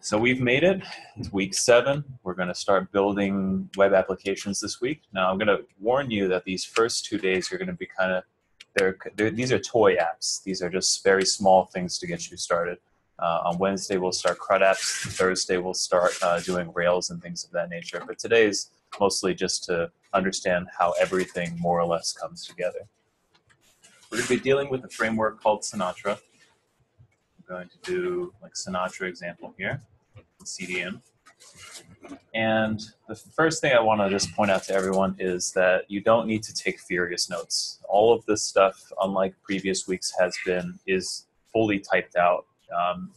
So we've made it. It's week 7. We're going to start building web applications this week. Now I'm going to warn you that these first 2 days are going to be kind of, these are toy apps. These are just very small things to get you started. On Wednesday we'll start CRUD apps. Thursday we'll start doing Rails and things of that nature. But today is mostly just to understand how everything more or less comes together. We're going to be dealing with a framework called Sinatra. I'm going to do like Sinatra example here, CDN. And the first thing I want to just point out to everyone is that you don't need to take furious notes. All of this stuff, unlike previous weeks, is fully typed out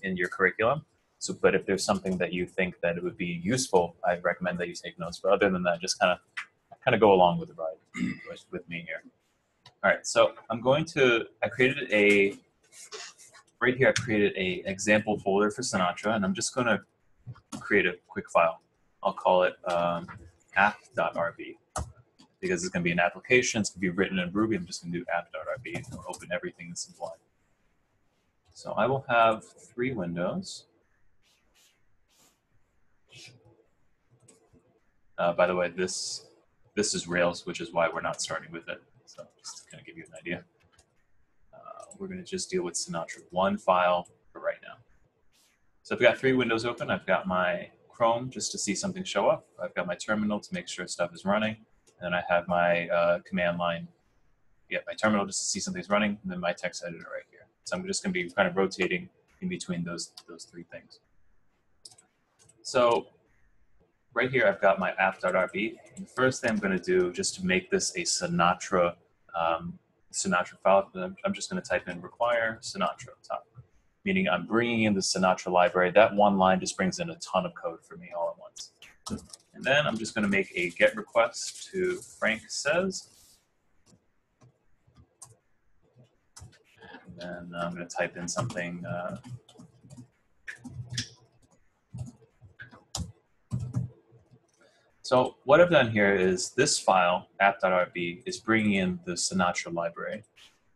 in your curriculum. So, but if there's something that you think that it would be useful, I recommend that you take notes. But other than that, just kind of go along with the ride with me here. All right, so I created a example folder for Sinatra, and I'm just going to create a quick file. I'll call it app.rb because it's going to be an application. It's going to be written in Ruby. I'm just going to do app.rb and it'll open everything in Sublime. So I will have 3 windows. By the way, this is Rails, which is why we're not starting with it. So just to kind of give you an idea. We're going to just deal with Sinatra 1 file for right now. So I've got 3 windows open. I've got my Chrome just to see something show up. I've got my terminal to make sure stuff is running. And then I have my command line, my terminal just to see something's running, and then my text editor right here. So I'm just going to be kind of rotating in between those 3 things. So right here, I've got my app.rb. And the first thing I'm going to do, just to make this a Sinatra file, I'm just going to type in require Sinatra top, meaning I'm bringing in the Sinatra library. That one line just brings in a ton of code for me all at once. And then I'm just going to make a GET request to Frank Says. And then I'm going to type in something. So what I've done here is this file, app.rb, is bringing in the Sinatra library.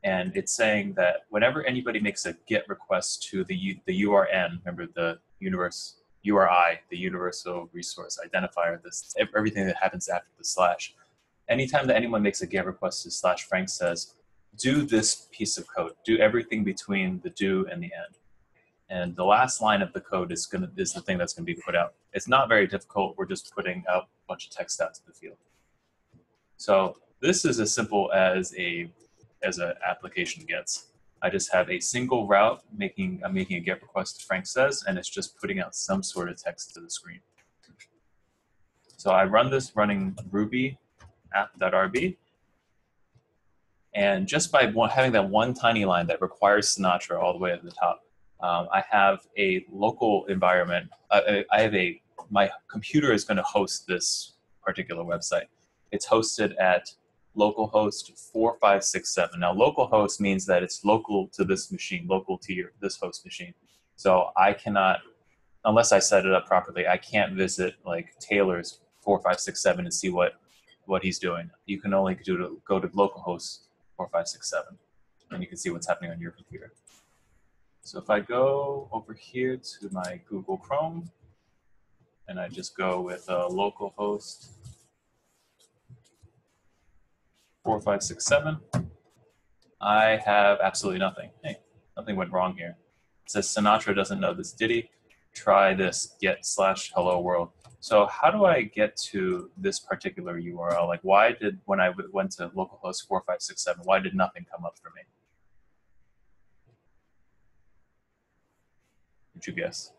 And it's saying that whenever anybody makes a GET request to the URN, remember the URI, the Universal Resource Identifier, everything that happens after the slash, anytime that anyone makes a GET request to /Frank Says, do this piece of code. Do everything between the do and the end. And the last line of the code is the thing that's going to be put out. It's not very difficult. We're just putting out a bunch of text out to the field. So this is as simple as an application gets. I just have a single route. I'm making a GET request to Frank Says, and it's just putting out some sort of text to the screen. So I run this running Ruby app.rb. And just by having that one tiny line that requires Sinatra all the way at the top, I have a local environment. My computer is going to host this particular website. It's hosted at localhost 4567. Now, localhost means that it's local to this machine, local to this host machine. So I cannot, unless I set it up properly, I can't visit like Taylor's 4567 and see what he's doing. You can only go to localhost 4567, and you can see what's happening on your computer. So if I go over here to my Google Chrome, and I just go with localhost 4567, I have absolutely nothing. Hey, nothing went wrong here. It says Sinatra doesn't know this ditty. Try this get /hello world. So how do I get to this particular URL? Like when I went to localhost 4567, why did nothing come up for me? Would you guess?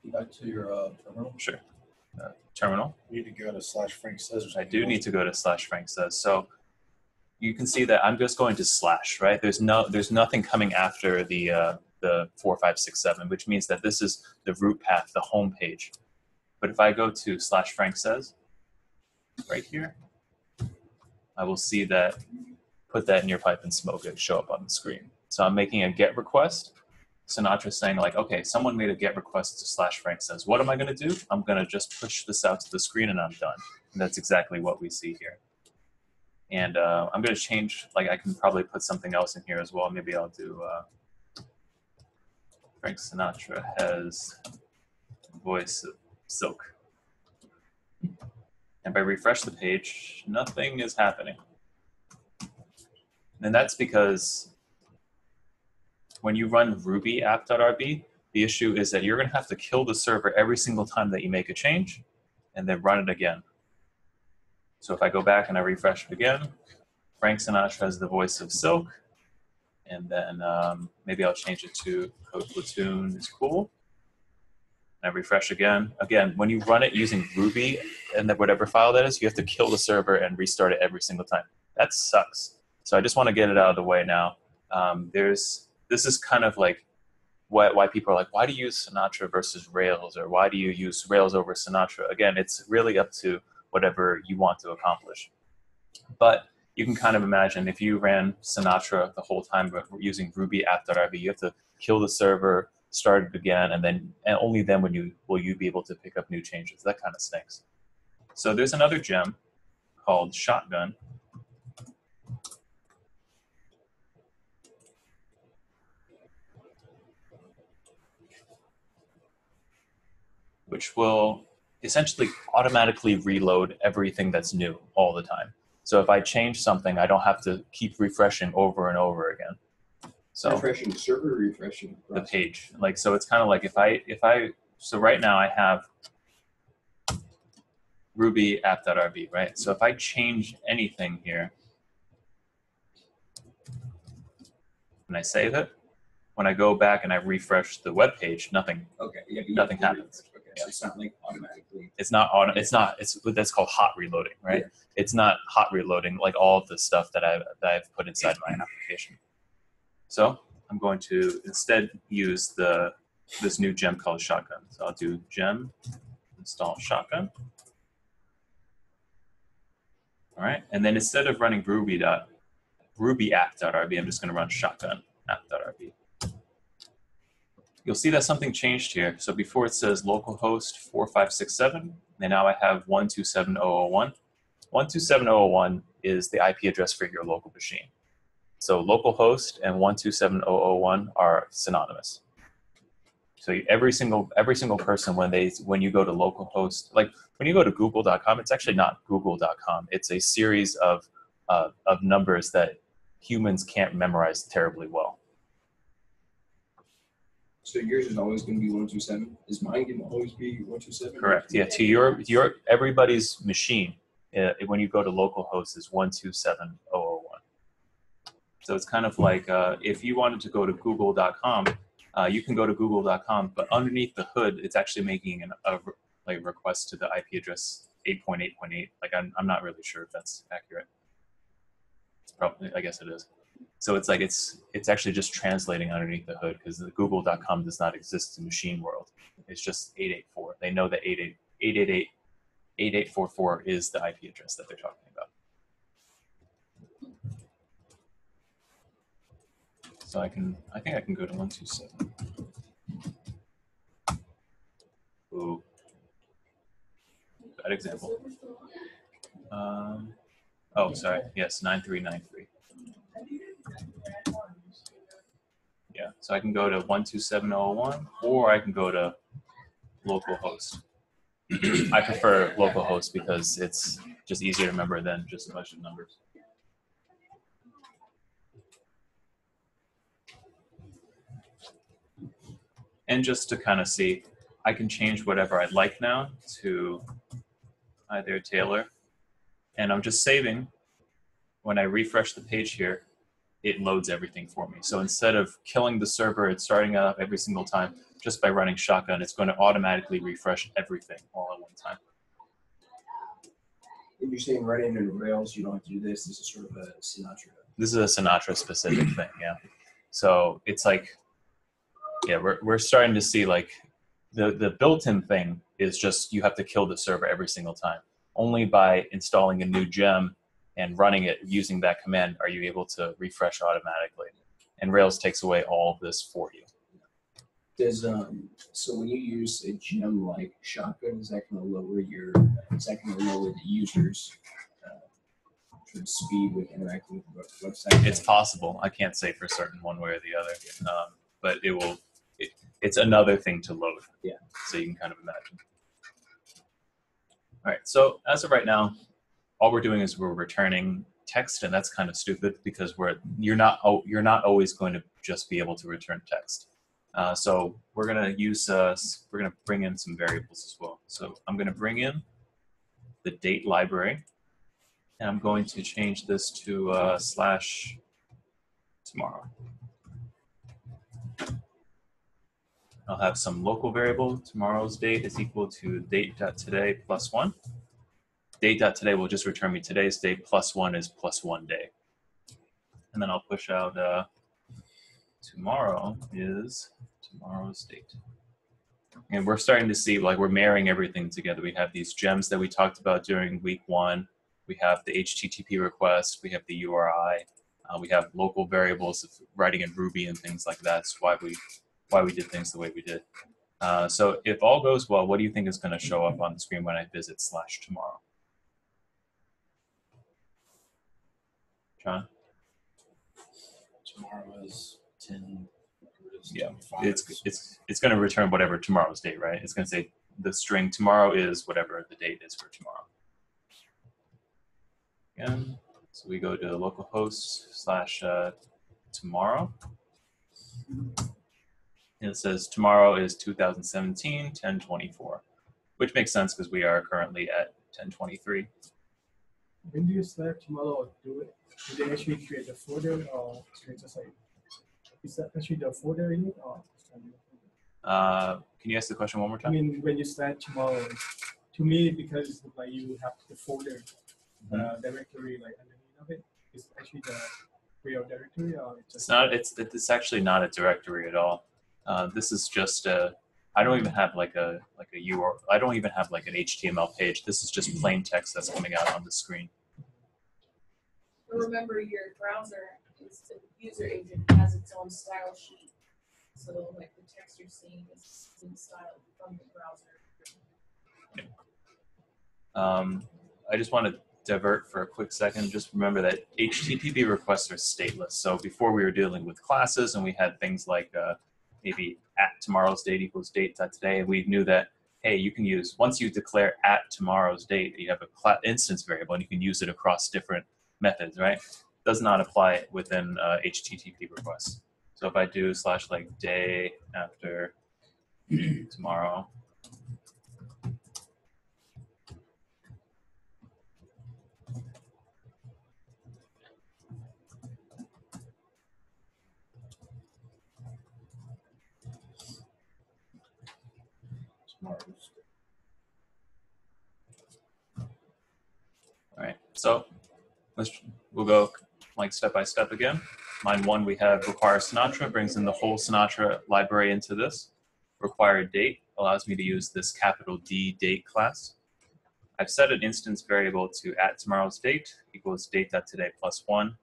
You got to your terminal? Sure. Terminal. You need to go to /Frank Says. I do need to go to /Frank Says. So you can see that I'm just going to /, right? There's nothing coming after the 4567, which means that this is the root path, the home page. But if I go to /Frank Says, right here, I will see that, put that in your pipe and smoke it, show up on the screen. So I'm making a GET request. Sinatra's saying like, okay, someone made a GET request to /Frank Says. What am I going to do? I'm going to just push this out to the screen and I'm done. And that's exactly what we see here. And I'm going to change, like I can probably put something else in here as well. Maybe I'll do Frank Sinatra has voice of Silk. And if I refresh the page, nothing is happening. And that's because when you run Ruby app.rb, the issue is that you're going to have to kill the server every single time that you make a change and then run it again. So if I go back and I refresh it again, Frank Sinatra has the voice of Silk. And then maybe I'll change it to code Platoon is cool. And I refresh again. Again, when you run it using Ruby and whatever file that is, you have to kill the server and restart it every single time. That sucks. So I just want to get it out of the way now. This is kind of like why people are like, why do you use Sinatra versus Rails? Or why do you use Rails over Sinatra? Again, it's really up to whatever you want to accomplish. But you can kind of imagine if you ran Sinatra the whole time but using Ruby app.rb, you have to kill the server, start it again, and only then will you be able to pick up new changes. That kind of stinks. So there's another gem called Shotgun. Which will essentially automatically reload everything that's new all the time. So if I change something, I don't have to keep refreshing over and over again. So refreshing the server, refreshing the page. Like, so it's kind of like so right now I have Ruby app.rb, right? So if I change anything here, and I save it, when I go back and I refresh the web page, nothing. Okay. Yeah, nothing happens. Okay. So it's not like automatically. It's that's called hot reloading, right? Yeah. It's not hot reloading like all of the stuff that I've put inside my application. So I'm going to instead use this new gem called Shotgun. So I'll do gem install Shotgun. All right, and then instead of running Ruby app.rb, I'm just going to run Shotgun app.rb. You'll see that something changed here. So before it says localhost 4567, and now I have 127.0.0.1. 127.0.0.1 is the IP address for your local machine. So localhost and 127.0.0.1 are synonymous. So every single person when you go to localhost, like when you go to google.com, it's actually not google.com. It's a series of numbers that humans can't memorize terribly well. So yours is always going to be 127. Is mine going to always be 127? Correct. Yeah. To your everybody's machine, when you go to localhost, is 127.0.0.1. So it's kind of like if you wanted to go to google.com, you can go to google.com, but underneath the hood, it's actually making a request to the IP address 8.8.8. Like I'm not really sure if that's accurate. It's probably, I guess it is. So it's like it's actually just translating underneath the hood because the google.com does not exist in machine world. It's just 884. They know that 8844 is the IP address that they're talking about. So I think I can go to 127. Ooh, bad example. Oh, sorry. Yes, 9393. Yeah, so I can go to 127.0.1, or I can go to localhost. I prefer localhost because it's just easier to remember than just a bunch of numbers. And just to kind of see, I can change whatever I'd like now to either Taylor. And I'm just saving. When I refresh the page here, it loads everything for me. So instead of killing the server and starting it up every single time, just by running Shotgun, it's going to automatically refresh everything all at one time. If you're saying running in Rails, you don't have to do this. This is sort of a Sinatra. This is a Sinatra specific thing, yeah. So it's like, yeah, we're starting to see like the built-in thing is just you have to kill the server every single time. Only by installing a new gem and running it using that command are you able to refresh automatically. And Rails takes away all of this for you. Does so when you use a gem like Shotgun, is that going to lower the user's sort of speed with interacting with the website? It's possible. I can't say for certain one way or the other, but it's another thing to load. Yeah. so you can kind of imagine. All right, so as of right now, all we're doing is we're returning text, and that's kind of stupid because you're not always going to just be able to return text. So we're gonna bring in some variables as well. So I'm gonna bring in the date library, and I'm going to change this to /tomorrow. I'll have some local variable. Tomorrow's date is equal to date.today plus 1. Date.today will just return me today's date, plus 1 is plus 1 day. And then I'll push out tomorrow is tomorrow's date. And we're starting to see, like, we're marrying everything together. We have these gems that we talked about during week 1. We have the HTTP request. We have the URI. We have local variables of writing in Ruby and things like that. That's why we did things the way we did. So if all goes well, what do you think is going to show up on the screen when I visit /tomorrow? John? Tomorrow is 10. Yeah, 25. it's going to return whatever tomorrow's date, right? It's going to say the string tomorrow is whatever the date is for tomorrow. Again, so we go to localhost /tomorrow. And it says tomorrow is 2017, 10/24, which makes sense because we are currently at 10/23. When do you select tomorrow, do they actually create the folder, or it's just like, is that actually the folder in it, or? Can you ask the question one more I time? mean, when you select tomorrow, to me, because it's like you have the folder directory like underneath of it, is actually the real directory, or it's just? It's actually not a directory at all. This is just I don't even have like a URL. I don't even have like an HTML page. This is just plain text that's coming out on the screen. Remember, your browser is the user agent has its own style sheet. So, like the text you're seeing is being styled from the browser. I just want to divert for a quick second. Just remember that HTTP requests are stateless. So before we were dealing with classes and we had things like maybe @tomorrow's date equals date.today, we knew that, hey, you can use, once you declare @tomorrow's date, you have a instance variable and you can use it across different methods, right? Does not apply within HTTP requests. So if I do / day after tomorrow, Tomorrow's. all right, so we'll go like step by step again. Line 1, we have require Sinatra, brings in the whole Sinatra library into this. Require date allows me to use this capital D date class. I've set an instance variable to @tomorrow's date equals date.today plus 1.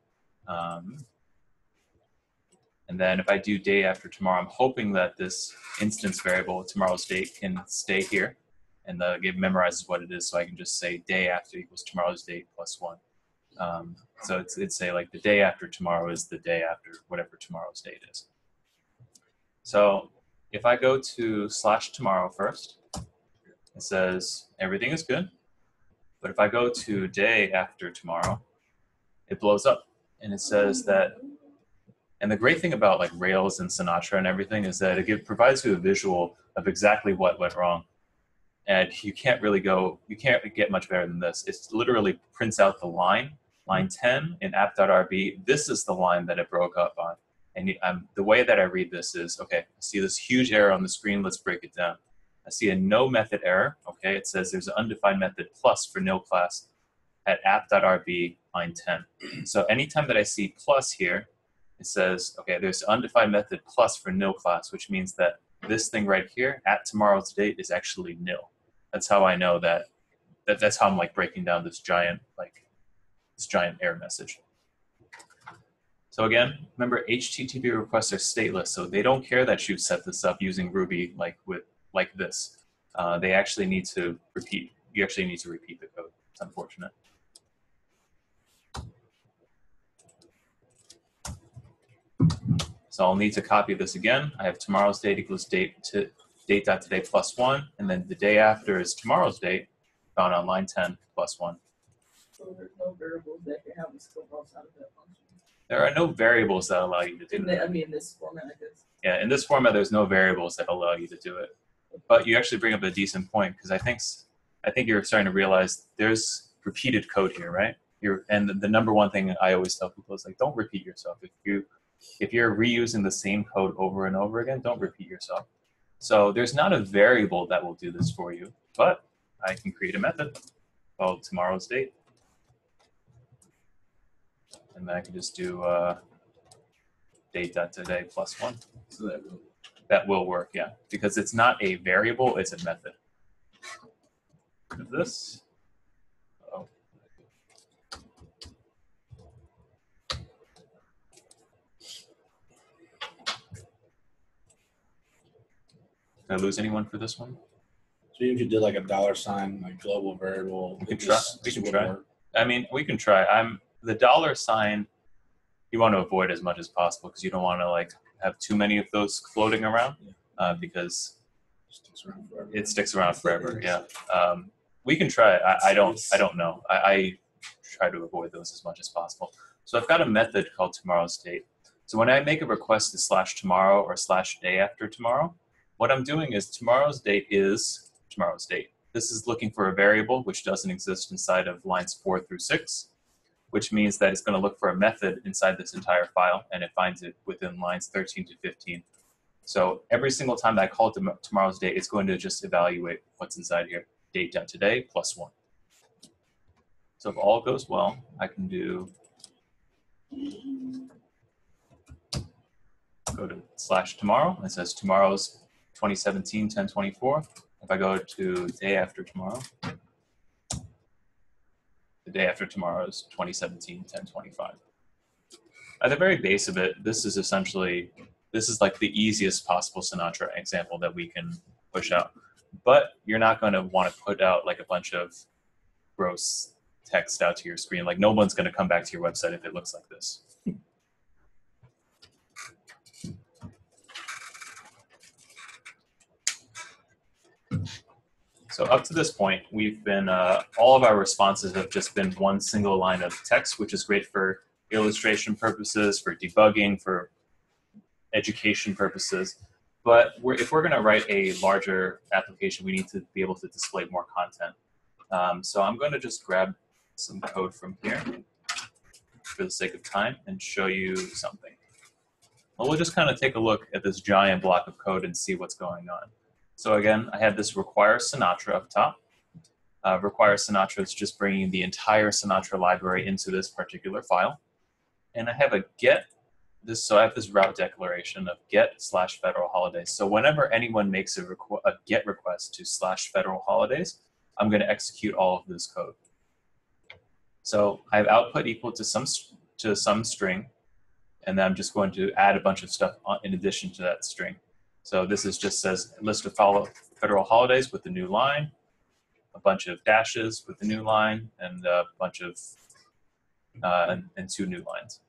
And then if I do day after tomorrow, I'm hoping that this instance variable, tomorrow's date, can stay here. And it memorizes what it is, so I can just say day after equals tomorrow's date plus 1. So it'd say like the day after tomorrow is the day after whatever tomorrow's date is. So if I go to /tomorrow first, it says everything is good. But if I go to day after tomorrow, it blows up. And it says that, and the great thing about like Rails and Sinatra and everything is that it provides you a visual of exactly what went wrong. And you can't get much better than this. It literally prints out the line 10 in app.rb. This is the line that it broke up on. And the way that I read this is, okay, I see this huge error on the screen. Let's break it down. I see a no method error. Okay, it says there's an undefined method plus for nil class at app.rb line 10. So anytime that I see plus here, it says, okay, there's an undefined method plus for nil class, which means that this thing right here, @tomorrow's date, is actually nil. That's how I know that's how I'm like breaking down this giant error message. So again, remember HTTP requests are stateless, so they don't care that you set this up using Ruby like this. They actually need to repeat. You actually need to repeat the code. It's unfortunate. So I'll need to copy this again. I have tomorrow's date equals date.today plus 1, and then the day after is tomorrow's date, found on line 10 plus 1. So there's no variables that can have a scope outside of that function. There are no variables that allow you to do that. I mean, in this format, I guess. Yeah, in this format, there's no variables that allow you to do it. But you actually bring up a decent point, because I think you're starting to realize there's repeated code here, right? And the number one thing I always tell people is like, don't repeat yourself. If you're reusing the same code over and over again, don't repeat yourself. So there's not a variable that will do this for you, but I can create a method called tomorrow's date. And then I can just do date.today plus 1. So That will work, yeah. Because it's not a variable, it's a method. This. Oh. Did I lose anyone for this one? So you could do like a $, like global variable. We can try. I mean, we can try. The $, you want to avoid as much as possible because you don't want to like have too many of those floating around because it sticks around forever. Yeah. We can try it. I don't know. I try to avoid those as much as possible. So I've got a method called tomorrow's date. So when I make a request to /tomorrow or /day after tomorrow, what I'm doing is tomorrow's date is tomorrow's date. This is looking for a variable which doesn't exist inside of lines 4 through 6, which means that it's going to look for a method inside this entire file, and it finds it within lines 13 to 15. So every single time that I call tomorrow's date, it's going to just evaluate what's inside here, date.today plus 1. So if all goes well, I can go to /tomorrow. It says tomorrow's 2017 10/24. If I go to day after tomorrow, the day after tomorrow is 2017 10/25. At the very base of it, this is like the easiest possible Sinatra example that we can push out. But you're not going to want to put out like a bunch of gross text out to your screen. Like no one's going to come back to your website if it looks like this. So up to this point, we've been, all of our responses have just been one single line of text, which is great for illustration purposes, for debugging, for education purposes. But if we're going to write a larger application, we need to be able to display more content. So I'm going to just grab some code from here for the sake of time and show you something. Well, we'll just kind of take a look at this giant block of code and see what's going on. So again, I have this require Sinatra up top. Require Sinatra is just bringing the entire Sinatra library into this particular file. And I have a get, so I have this route declaration of get /federal holidays. So whenever anyone makes a get request to /federal holidays, I'm going to execute all of this code. So I have output equal to some string, and then I'm just going to add a bunch of stuff in addition to that string. So this is just says list of federal holidays with the new line, a bunch of dashes with the new line, and a bunch of and 2 new lines.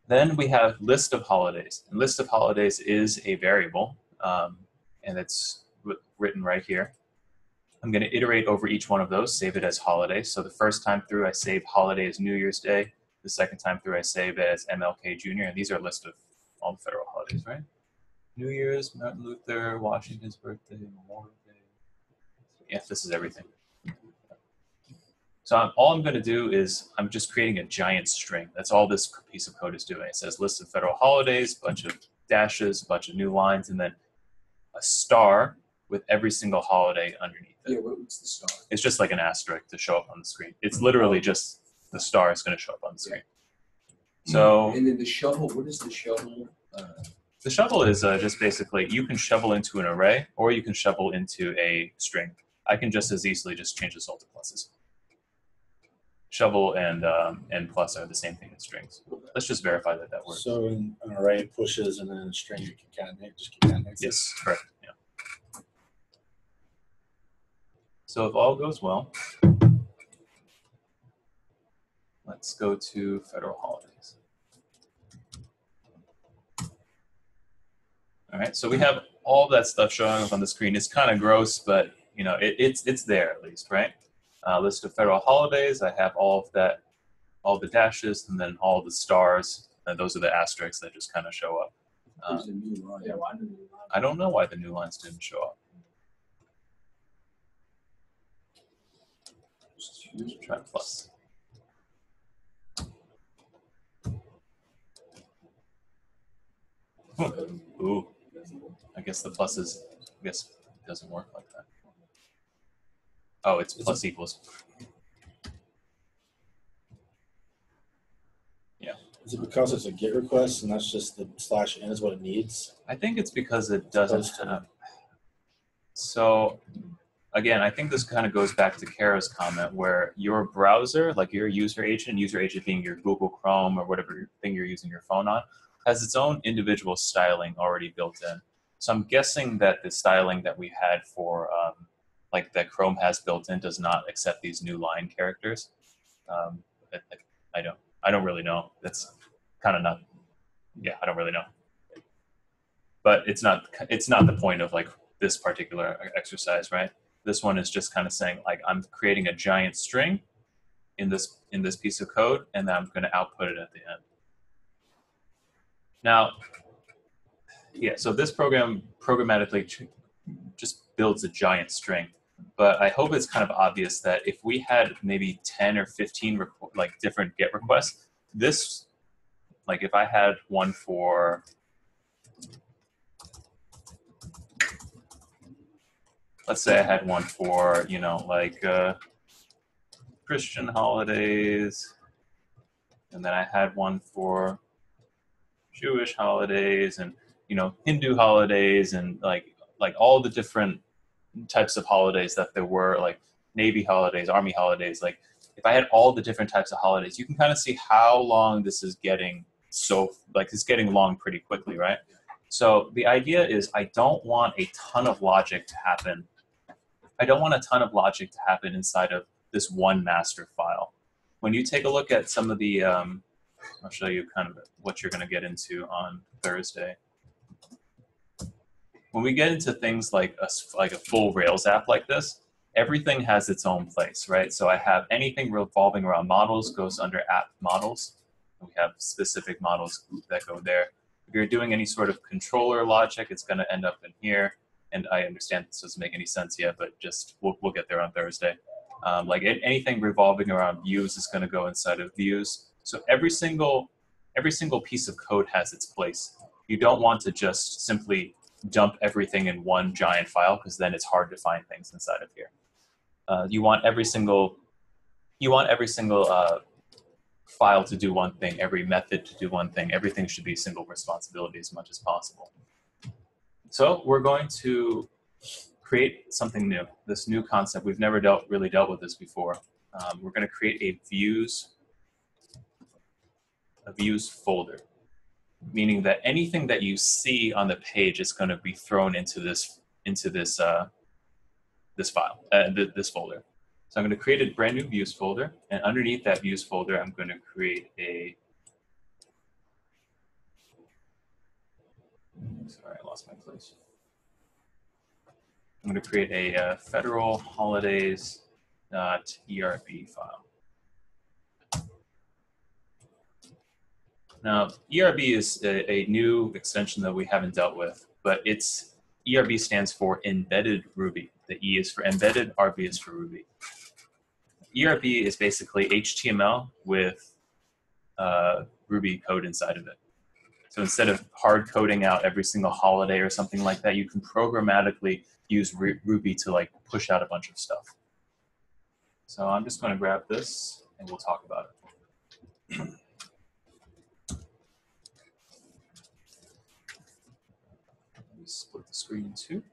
Then we have list of holidays. And list of holidays is a variable, and it's written right here. I'm going to iterate over each one of those, save it as holiday. So the first time through, I save holiday as New Year's Day. The second time through, I save it as MLK Jr. And these are a list of all the federal holidays, right? New Year's, Martin Luther, Washington's birthday, Memorial Day. Yeah, this is everything. So all I'm going to do is I'm just creating a giant string. That's all this piece of code is doing. It says list of federal holidays, bunch of dashes, a bunch of new lines, and then a star with every single holiday underneath it. Yeah, what's the star? It's just like an asterisk to show up on the screen. It's literally just the star is going to show up on the screen. So, and then the shovel, what is the shovel? The shovel is just basically, you can shovel into an array or you can shovel into a string. I can just as easily just change this all to pluses. Shovel and plus are the same thing in strings. Let's just verify that that works. So in an array pushes and then a string you concatenate, just concatenate. Yes, correct. Yeah. So if all goes well, let's go to federal holidays. All right, so we have all that stuff showing up on the screen is kind of gross, but you know, it's there at least, right? List of federal holidays. I have all of that, all the dashes, and then all the stars. And those are the asterisks that just kind of show up. There's a new line. Yeah, why did we not? I don't know why the new lines didn't show up. Just try plus. Ooh, I guess the plus is, I guess it doesn't work like that. Oh, it's plus equals. Yeah. Is it because it's a GET request and that's just the /n is what it needs? I think it's because it doesn't Opposed to- have. So, again, I think this kind of goes back to Kara's comment where your browser, like your user agent being your Google Chrome or whatever thing you're using your phone on, has its own individual styling already built in. So I'm guessing that the styling that we had for, like that Chrome has built in does not accept these new line characters. I don't really know. That's kind of not, yeah, I don't really know. But it's not the point of like this particular exercise, right? This one is just kind of saying like I'm creating a giant string in this piece of code, and then I'm going to output it at the end. Now, yeah, so this program programmatically just builds a giant string, but I hope it's kind of obvious that if we had maybe 10 or 15 like different GET requests, this, like if I had one for, let's say I had one for, you know, like Christian holidays, and then I had one for Jewish holidays, and you know, Hindu holidays, and like all the different types of holidays that there were, like Navy holidays, Army holidays. Like if I had all the different types of holidays, you can kind of see how long this is getting. So like it's getting long pretty quickly, right? So the idea is I don't want a ton of logic to happen. I don't want a ton of logic to happen inside of this one master file. When you take a look at some of the, I'll show you kind of what you're going to get into on Thursday. When we get into things like a full Rails app like this, everything has its own place, right? So I have anything revolving around models goes under app models. We have specific models that go there. If you're doing any sort of controller logic, it's going to end up in here. And I understand this doesn't make any sense yet, but just we'll get there on Thursday. Like anything revolving around views is going to go inside of views. So every single piece of code has its place. You don't want to just simply dump everything in one giant file, because then it's hard to find things inside of here. You want every single file to do one thing, every method to do one thing. Everything should be single responsibility as much as possible. So we're going to create something new, this new concept. We've never really dealt with this before. We're going to create a views folder, meaning that anything that you see on the page is going to be thrown into this file, this folder. So I'm going to create a brand new views folder, and underneath that views folder, I'm going to create a. Sorry, I lost my place. I'm going to create a federal holidays.erb file. Now, ERB is a new extension that we haven't dealt with, but ERB stands for Embedded Ruby. The E is for embedded, RB is for Ruby. ERB is basically HTML with Ruby code inside of it. So instead of hard coding out every single holiday or something like that, you can programmatically use Ruby to like push out a bunch of stuff. So I'm just going to grab this and we'll talk about it. Let me split the screen in two.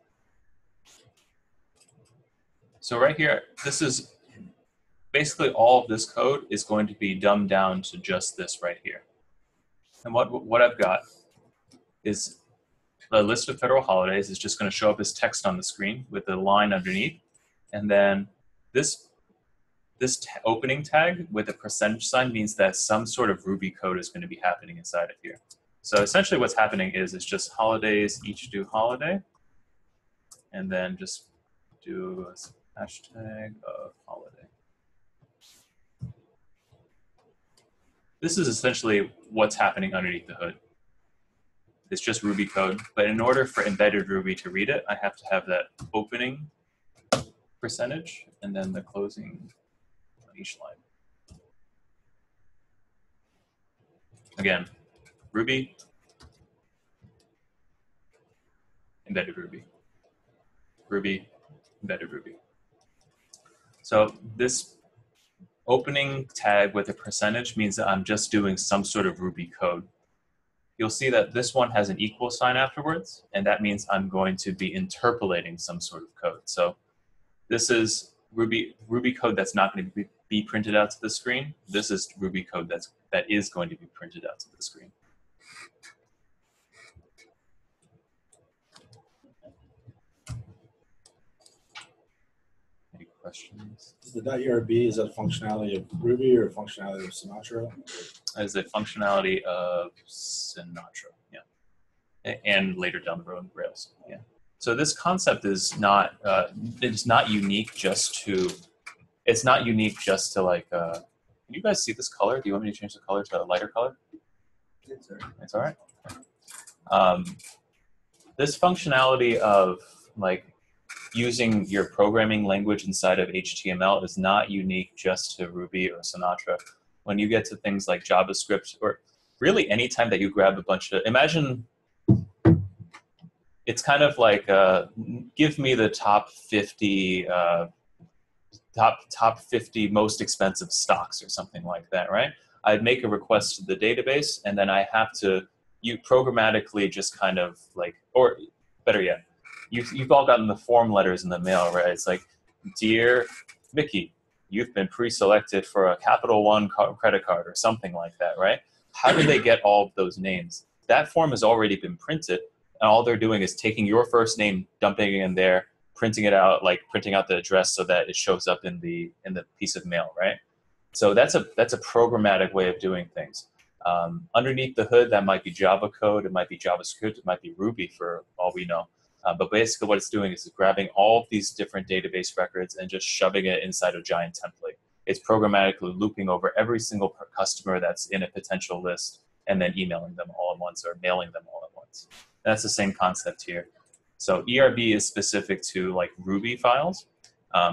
So right here, this is basically all of this code is going to be dumbed down to just this right here. And what I've got is a list of federal holidays is just going to show up as text on the screen with a line underneath. And then this opening tag with a % means that some sort of Ruby code is going to be happening inside of here. So essentially what's happening is it's just holidays, each due holiday. and then just do a hashtag of holiday. This is essentially what's happening underneath the hood. It's just Ruby code, but in order for embedded Ruby to read it, I have to have that opening percentage and then the closing on each line. Again, Ruby, embedded Ruby, Ruby, embedded Ruby. So this opening tag with a percentage means that I'm just doing some sort of Ruby code. You'll see that this one has an equal sign afterwards, and that means I'm going to be interpolating some sort of code. So this is Ruby code that's not going to be printed out to the screen. This is Ruby code that is going to be printed out to the screen. Any questions? Is the .urb, is that a functionality of Ruby or a functionality of Sinatra? As a functionality of Sinatra, yeah, and later down the road, Rails, yeah. So this concept is not it's not unique just to like. Can you guys see this color? Do you want me to change the color to a lighter color? It's all right. This functionality of like using your programming language inside of HTML is not unique just to Ruby or Sinatra. When you get to things like JavaScript, or really any time that you grab a bunch of, imagine it's kind of like give me the top 50 top 50 most expensive stocks or something like that, right? I'd make a request to the database, and then I have to programmatically just kind of like, or better yet, you've all gotten the form letters in the mail, right? It's like, dear Mickey, you've been pre-selected for a Capital One credit card or something like that, right? How do they get all of those names? That form has already been printed, and all they're doing is taking your first name, dumping it in there, printing it out, like printing out the address so that it shows up in the piece of mail, right? So that's a programmatic way of doing things. Underneath the hood, that might be Java code, it might be JavaScript, it might be Ruby for all we know. But basically what it's doing is grabbing all of these different database records and just shoving it inside a giant template. It's programmatically looping over every single customer that's in a potential list and then emailing them all at once or mailing them all at once. And that's the same concept here. So ERB is specific to like Ruby files.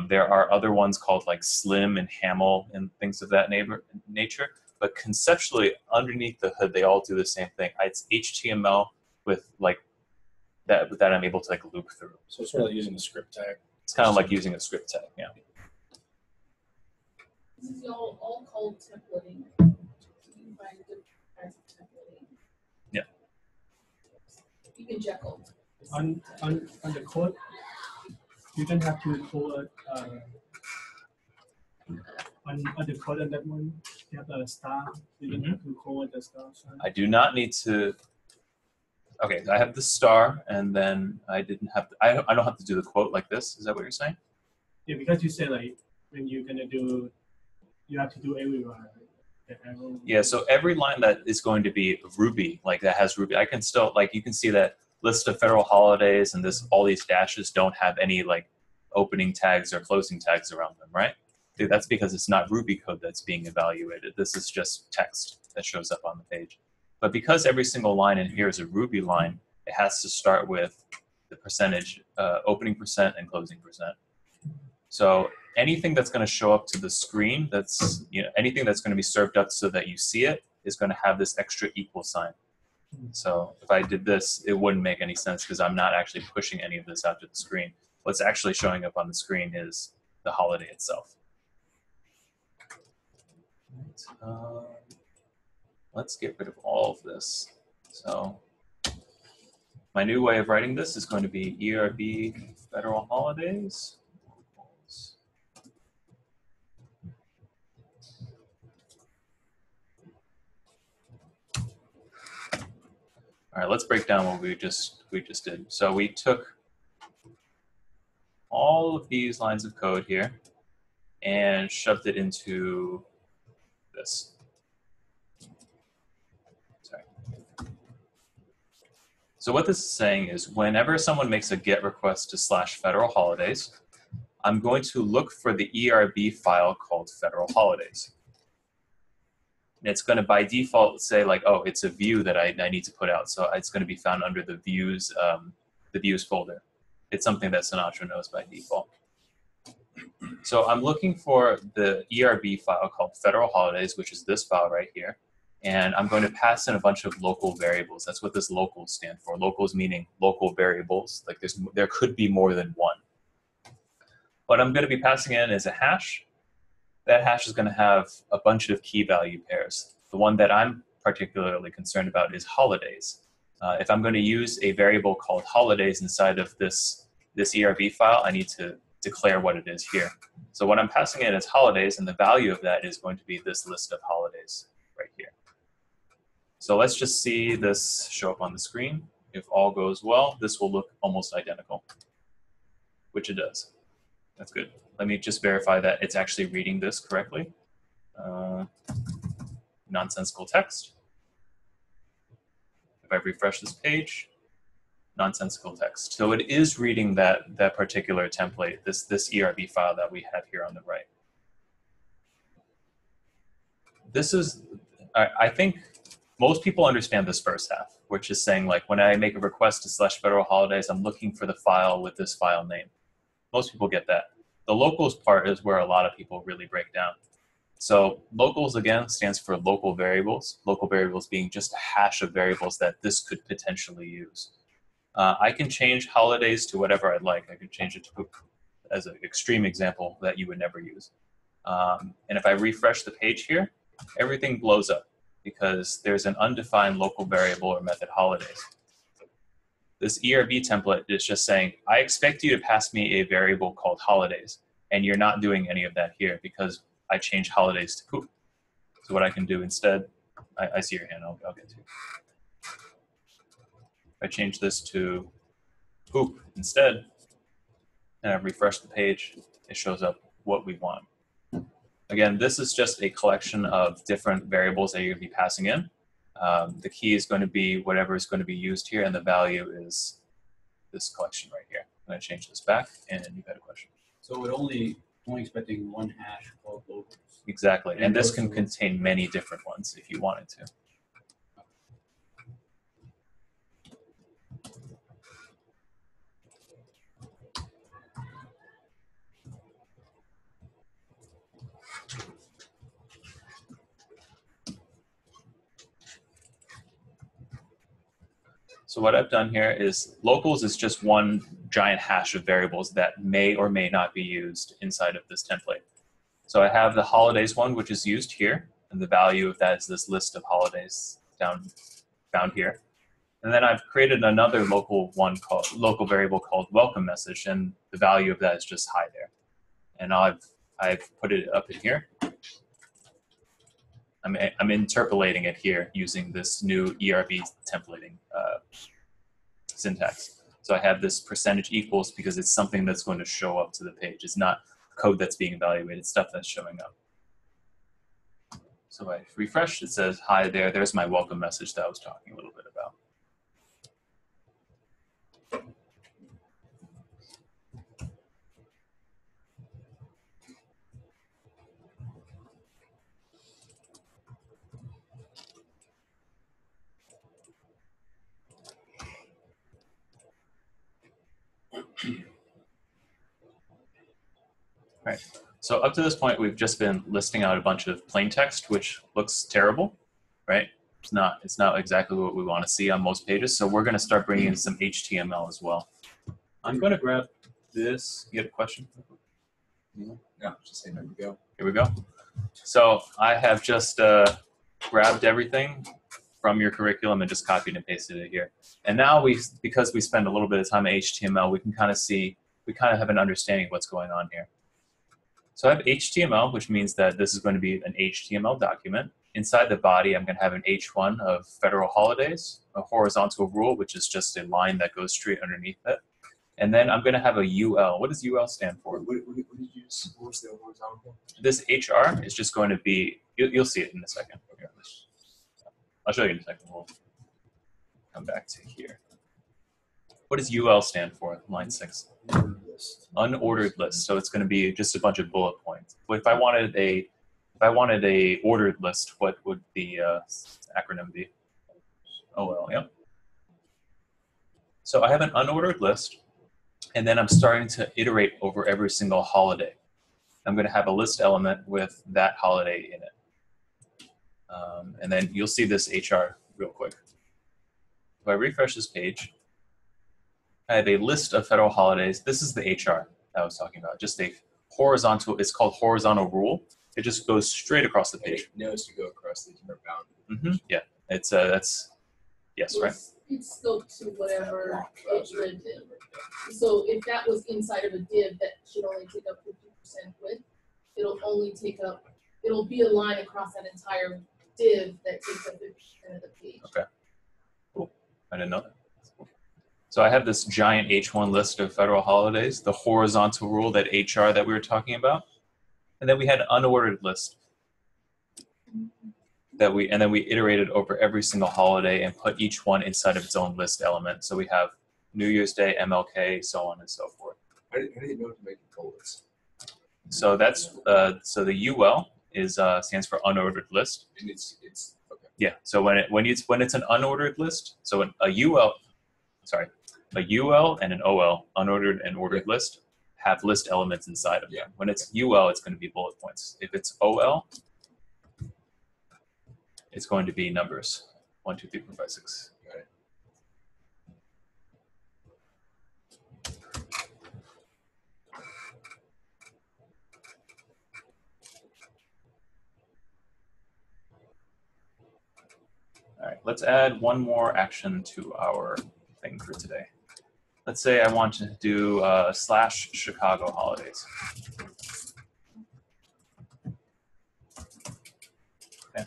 There are other ones called like Slim and Haml and things of that nature. But conceptually, underneath the hood, they all do the same thing. It's HTML with like that I'm able to like loop through. So it's sort of like using a script tag. It's kind of like using a script tag, yeah. This is all called templating. You can find different kinds of templating. Yeah. Even Jekyll. On the code, you don't have to code on the code on that one. You have a star. You don't have to code the star sign. I do not need to. Okay, I have the star, and then I didn't have. I don't have to do the quote like this. Is that what you're saying? Yeah, because you say like when you're gonna do, you have to do every line. Right? Yeah. So every line that is going to be Ruby, like that has Ruby, I can still like you can see that list of federal holidays and all these dashes don't have any like opening tags or closing tags around them, right? Dude, that's because it's not Ruby code that's being evaluated. This is just text that shows up on the page. But because every single line in here is a Ruby line, it has to start with the percentage, opening percent and closing percent. So anything that's going to show up to the screen, that's anything that's going to be served up so that you see it is going to have this extra equal sign. So if I did this, it wouldn't make any sense because I'm not actually pushing any of this out to the screen. What's actually showing up on the screen is the holiday itself. Let's get rid of all of this. So my new way of writing this is going to be ERB federal holidays. All right, let's break down what we just did. So we took all of these lines of code here and shoved it into this. Sorry. So what this is saying is whenever someone makes a GET request to /federal holidays, I'm going to look for the ERB file called federal holidays. And it's going to by default say like, oh, it's a view that I need to put out. So it's going to be found under the views folder. It's something that Sinatra knows by default. So I'm looking for the ERB file called federal holidays, which is this file right here. And I'm going to pass in a bunch of local variables. That's what this locals stand for. Locals meaning local variables. Like there could be more than one. What I'm going to be passing in is a hash. That hash is going to have a bunch of key value pairs. The one that I'm particularly concerned about is holidays. If I'm going to use a variable called holidays inside of this ERB file, I need to declare what it is here. So what I'm passing in is holidays, and the value of that is going to be this list of holidays right here. So let's just see this show up on the screen. If all goes well, this will look almost identical, which it does. That's good. Let me just verify that it's actually reading this correctly. Nonsensical text. If I refresh this page, nonsensical text. So it is reading that particular template, this ERB file that we have here on the right. This is, I think most people understand this first half, which is saying like when I make a request to /federal holidays, I'm looking for the file with this file name. Most people get that. The locals part is where a lot of people really break down. So locals, again, stands for local variables being just a hash of variables that this could potentially use. I can change holidays to whatever I'd like. I could change it to as an extreme example that you would never use. And if I refresh the page here, everything blows up because there's an undefined local variable or method holidays. This ERB template is just saying, I expect you to pass me a variable called holidays, and you're not doing any of that here because I changed holidays to poop. So what I can do instead, I see your hand, I'll get to it. If I change this to poop instead, and I refresh the page, it shows up what we want. Again, this is just a collection of different variables that you're going to be passing in. The key is going to be whatever is going to be used here, and the value is this collection right here. I'm going to change this back, and you've had a question. So it only expecting one hash called locals. Exactly, and this can contain many different ones if you wanted to. So what I've done here is locals is just one giant hash of variables that may or may not be used inside of this template. So I have the holidays one, which is used here, and the value of that is this list of holidays found here. And then I've created another local variable called welcome message, and the value of that is just hi there. And now I've put it up in here. I'm interpolating it here using this new ERB templating syntax. So I have this percentage equals because it's something that's going to show up to the page. It's not code that's being evaluated, it's stuff that's showing up. So I refresh, it says, hi there, there's my welcome message that I was talking a little bit about. Right. So up to this point, we've just been listing out a bunch of plain text, which looks terrible, right? It's not exactly what we want to see on most pages. So we're going to start bringing in some HTML as well. I'm going to grab this. You had a question? No, just say there we go. Here we go. So I have just grabbed everything from your curriculum and just copied and pasted it here. And now because we spend a little bit of time in HTML, we can kind of have an understanding of what's going on here. So I have HTML, which means that this is going to be an HTML document. Inside the body, I'm going to have an H1 of federal holidays, a horizontal rule, which is just a line that goes straight underneath it. And then I'm going to have a UL. What does UL stand for? What did you use? What was the horizontal? This HR is just going to be, you'll see it in a second. I'll show you in a second. We'll come back to here. What does UL stand for? Line 6. List. Unordered list. So it's going to be just a bunch of bullet points. But if I wanted a ordered list, what would the acronym be? OL. Yep. So I have an unordered list, and then I'm starting to iterate over every single holiday. I'm going to have a list element with that holiday in it. And then you'll see this HR real quick. If I refresh this page, I have a list of federal holidays. This is the HR that I was talking about. Just a horizontal, it's called horizontal rule. It just goes straight across the And page. it knows to go across the different boundaries. Yeah, it's that's, yes, right? It's scoped to whatever it lived in. So if that was inside of a div that should only take up 50% width, it'll be a line across that entire div that takes up 50% of the page. Okay. Cool. I didn't know that. So I have this giant H1 list of federal holidays, the horizontal rule, that HR that we were talking about. And then we had an unordered list and then we iterated over every single holiday and put each one inside of its own list element. So we have New Year's Day, MLK, so on and so forth. How do you know to make it bullets? So that's so the UL is stands for unordered list. And it's okay. Yeah. So when it's an unordered list, so a UL and an OL, unordered and ordered list, have list elements inside of them. When it's UL, it's going to be bullet points. If it's OL, it's going to be numbers. 1, 2, 3, 4, 5, 6. Got it. All right, let's add one more action to our thing for today. Let's say I want to do / Chicago holidays. Okay.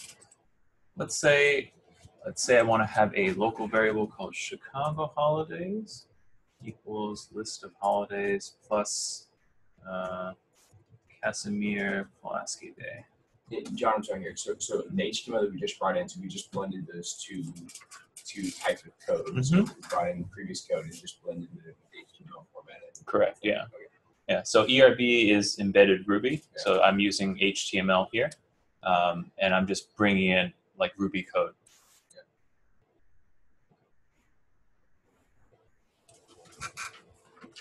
Let's say I want to have a local variable called Chicago holidays equals list of holidays plus Casimir Pulaski Day. Yeah, John, I'm sorry here. So in the HTML that we just brought in, so we just blended those two types of code. So we brought in the previous code and just blended it with HTML formatted. Correct. Yeah. Okay. Yeah. So ERB is embedded Ruby. Yeah. So I'm using HTML here, and I'm just bringing in like Ruby code. All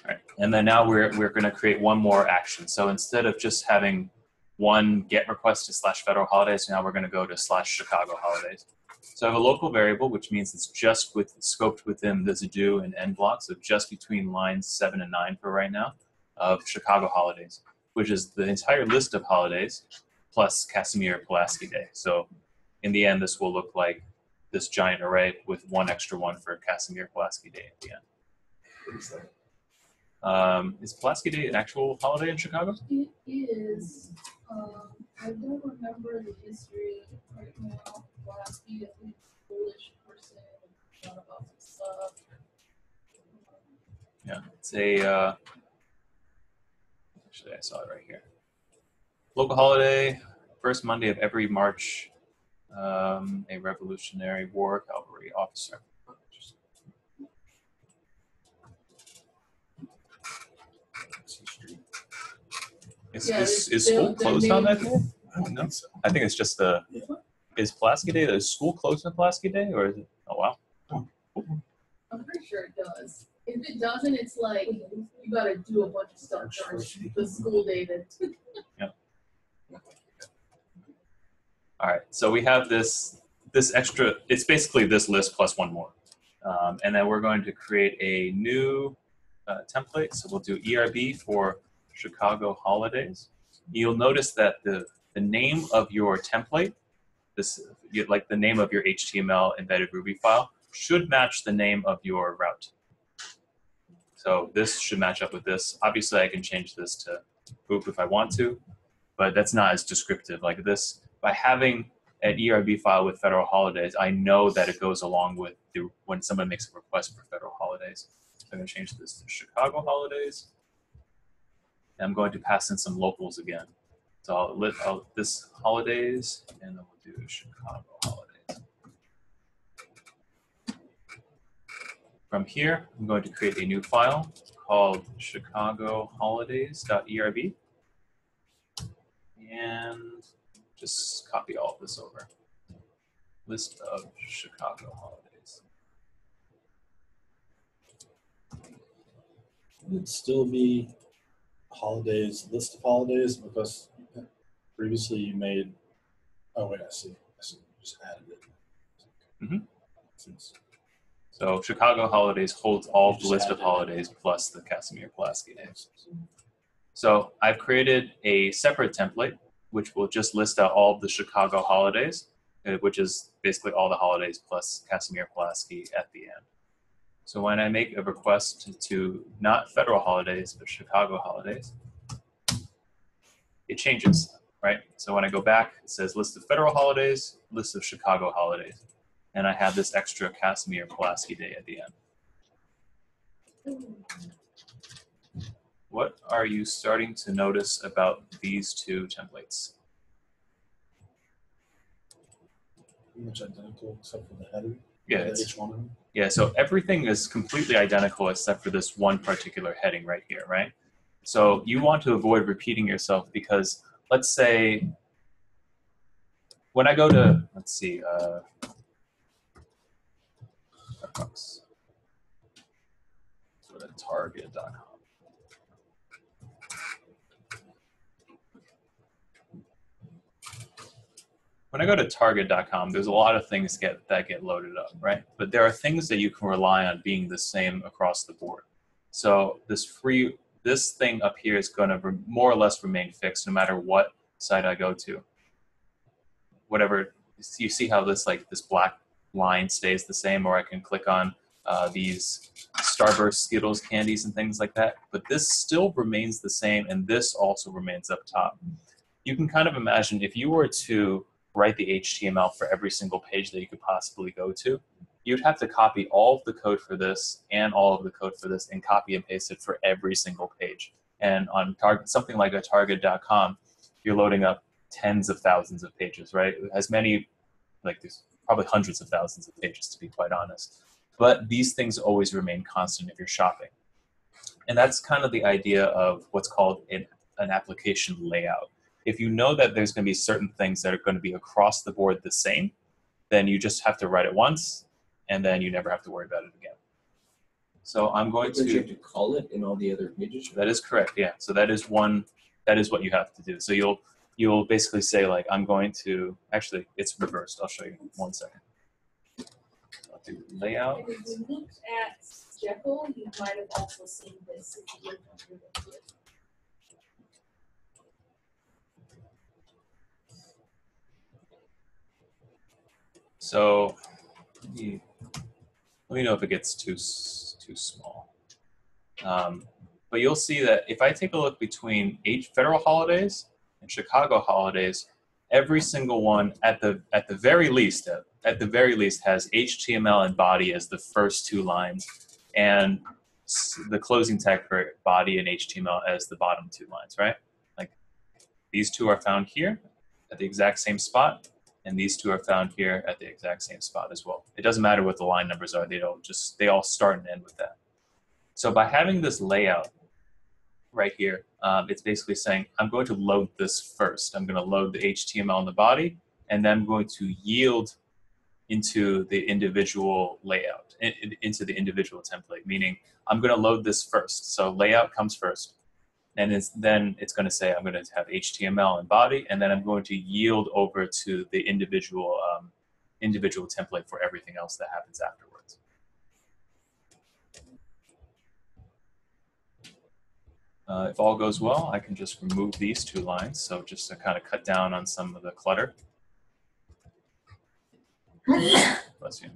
right. And then now we're going to create one more action. So instead of just having one get request to / federal holidays, now we're going to go to / Chicago holidays. So I have a local variable, which means it's just scoped within this do and end block, so just between lines 7 and 9 for right now, of Chicago holidays, which is the entire list of holidays plus Casimir Pulaski Day. So in the end, this will look like this giant array with one extra one for Casimir Pulaski Day at the end. What is that? Is Pulaski Day an actual holiday in Chicago? It is. I don't remember the history right now. Pulaski is a Polish person. Thought about some stuff. Yeah, it's a. Actually, I saw it right here. Local holiday, first Monday of every March. A Revolutionary War cavalry officer. Is school closed on that day? I don't think so. I think it's just the. Is Pulaski Day? Is school closed on Pulaski Day, or is it? Oh wow. I'm pretty sure it does. If it doesn't, it's like you gotta do a bunch of stuff during the school day. Yeah. All right. So we have this extra. It's basically this list plus one more, and then we're going to create a new template. So we'll do ERB for Chicago holidays. You'll notice that the name of your template, like the name of your HTML embedded Ruby file, should match the name of your route. So this should match up with this. Obviously, I can change this to boop if I want to, but that's not as descriptive like this. By having an ERB file with federal holidays, I know that it goes along with when someone makes a request for federal holidays. So I'm going to change this to Chicago holidays. And I'm going to pass in some locals again. So I'll list this holidays, and then we'll do Chicago holidays. From here, I'm going to create a new file called chicagoholidays.erb and just copy all of this over. List of Chicago holidays. Would it still be holidays, list of holidays, because previously you made, oh wait, I see, you just added it. Mhm. Since So Chicago holidays holds all You the just list of added it. holidays plus the Casimir Pulaski days. So I've created a separate template which will just list out all of the Chicago holidays, which is basically all the holidays plus Casimir Pulaski at the end. So when I make a request to not federal holidays, but Chicago holidays, it changes, right? So when I go back, it says list of federal holidays, list of Chicago holidays. And I have this extra Casimir Pulaski day at the end. What are you starting to notice about these two templates? pretty much identical except for the header. Yeah, for it's, each one of them. yeah, so everything is completely identical except for this one particular heading right here, right? So you want to avoid repeating yourself because let's say when I go to, let's see, Starbucks, go to Target.com. When I go to Target.com, there's a lot of things that get loaded up, right? But there are things that you can rely on being the same across the board. So this thing up here is going to more or less remain fixed no matter what site I go to. Whatever, you see how this black line stays the same, or I can click on these Starburst Skittles candies and things like that. But this still remains the same, and this also remains up top. You can kind of imagine if you were to write the HTML for every single page that you could possibly go to, you'd have to copy all of the code for this and all of the code for this and copy and paste it for every single page. And on something like a Target.com, you're loading up tens of thousands of pages, right? As many, like there's probably hundreds of thousands of pages to be quite honest. But these things always remain constant if you're shopping. And that's kind of the idea of what's called an application layout. If you know that there's going to be certain things that are going to be across the board the same, then you just have to write it once, and then you never have to worry about it again. So I'm going Don't you to... have to call it in all the other pages? That is correct, yeah. So that is what you have to do. So you'll basically say, like, I'm going to... Actually, it's reversed. I'll show you in 1 second. I'll do layout. And if you looked at Jekyll, you might have also seen this if you looked under the hood. So let me know if it gets too small. But you'll see that if I take a look between federal holidays and Chicago holidays, every single one at the very least has HTML and body as the first two lines, and the closing tag for body and HTML as the bottom two lines, right? Like these two are found here at the exact same spot, and these two are found here at the exact same spot as well. It doesn't matter what the line numbers are; they all start and end with that. So by having this layout right here, it's basically saying I'm going to load this first. I'm going to load the HTML in the body, and then I'm going to yield into the individual layout, into the individual template. Meaning I'm going to load this first. So layout comes first. And then it's going to say I'm going to have HTML and body, and then I'm going to yield over to the individual template for everything else that happens afterwards. If all goes well, I can just remove these two lines, so just to kind of cut down on some of the clutter. Bless you.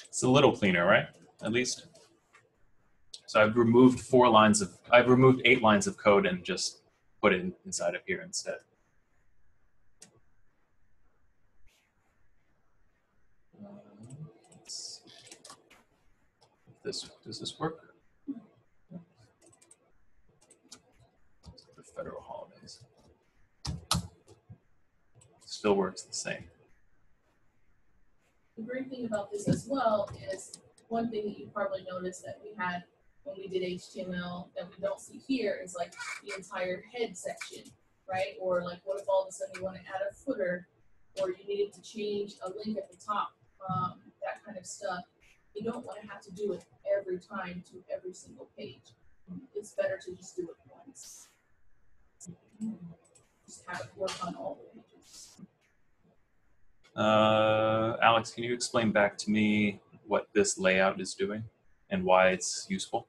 It's a little cleaner, right? At least. So I've removed 8 lines of code and just put it inside of here instead. Does this work? The federal holidays. Still works the same. The great thing about this as well is one thing that you probably noticed that we had when we did HTML that we don't see here is like the entire head section, right? Or like what if all of a sudden you want to add a footer or you needed to change a link at the top, that kind of stuff. You don't want to have to do it every time to every single page. It's better to just do it once. Just have it work on all the pages. Alex, can you explain back to me what this layout is doing and why it's useful?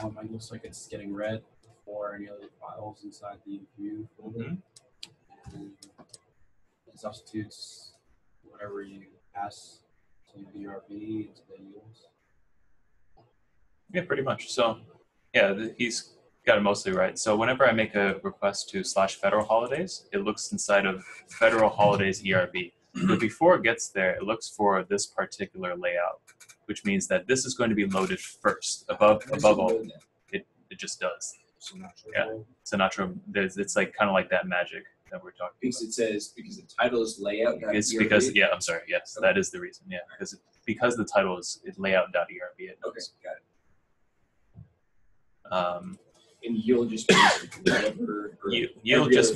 It looks like it's getting read before any other files inside the view folder. And it substitutes whatever you pass to the ERB into the yields. Yeah, pretty much. So, yeah, he's got it mostly right. So whenever I make a request to /federal holidays, it looks inside of federal holidays ERB. But before it gets there, it looks for this particular layout, which means that this is going to be loaded first, above all. It just does. Sinatra. Yeah, Sinatra. It's like kind of like that magic that we're talking Because about. it says because the title is layout. It's because I'm sorry. Yes, that is the reason. Yeah, because the title is layout.erb. It Okay, knows. got it. And yield just means whatever. Yield just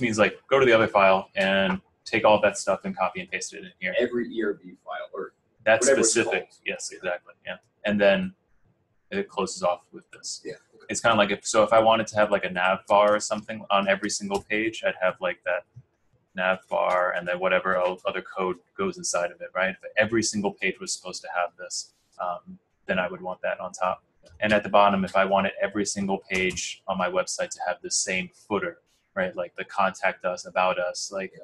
means like go to the other file and take all that stuff and copy and paste it in here. Every ERB file or That's whatever it's specific. called. Yes, exactly. Yeah, and then it closes off with this. Yeah. It's kind of like if I wanted to have like a nav bar or something on every single page, I'd have like that nav bar and then whatever other code goes inside of it, right? If every single page was supposed to have this, then I would want that on top. And at the bottom, if I wanted every single page on my website to have the same footer, right? Like the contact us, about us, like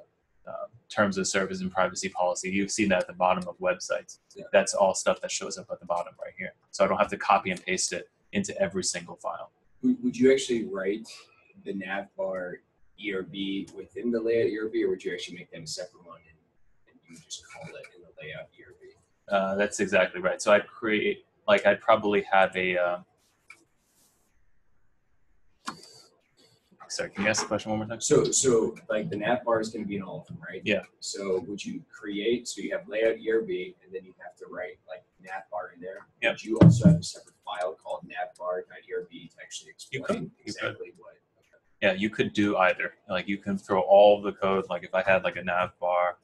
terms of service and privacy policy. You've seen that at the bottom of websites. Yeah. That's all stuff that shows up at the bottom right here. So I don't have to copy and paste it into every single file. Would you actually write the navbar ERB within the layout ERB, or would you actually make them a separate one and you just call it in the layout ERB? That's exactly right. So I'd create, like I'd probably have a, sorry, can you ask the question one more time? So like the navbar is going to be in all of them, right? Yeah. So would you create, so you have layout ERB, and then you have to write like navbar in there. Yep. Would you also have a separate file called navbar.erb to actually explain You exactly what? Yeah, you could do either. Like you can throw all of the code, like if I had like a nav bar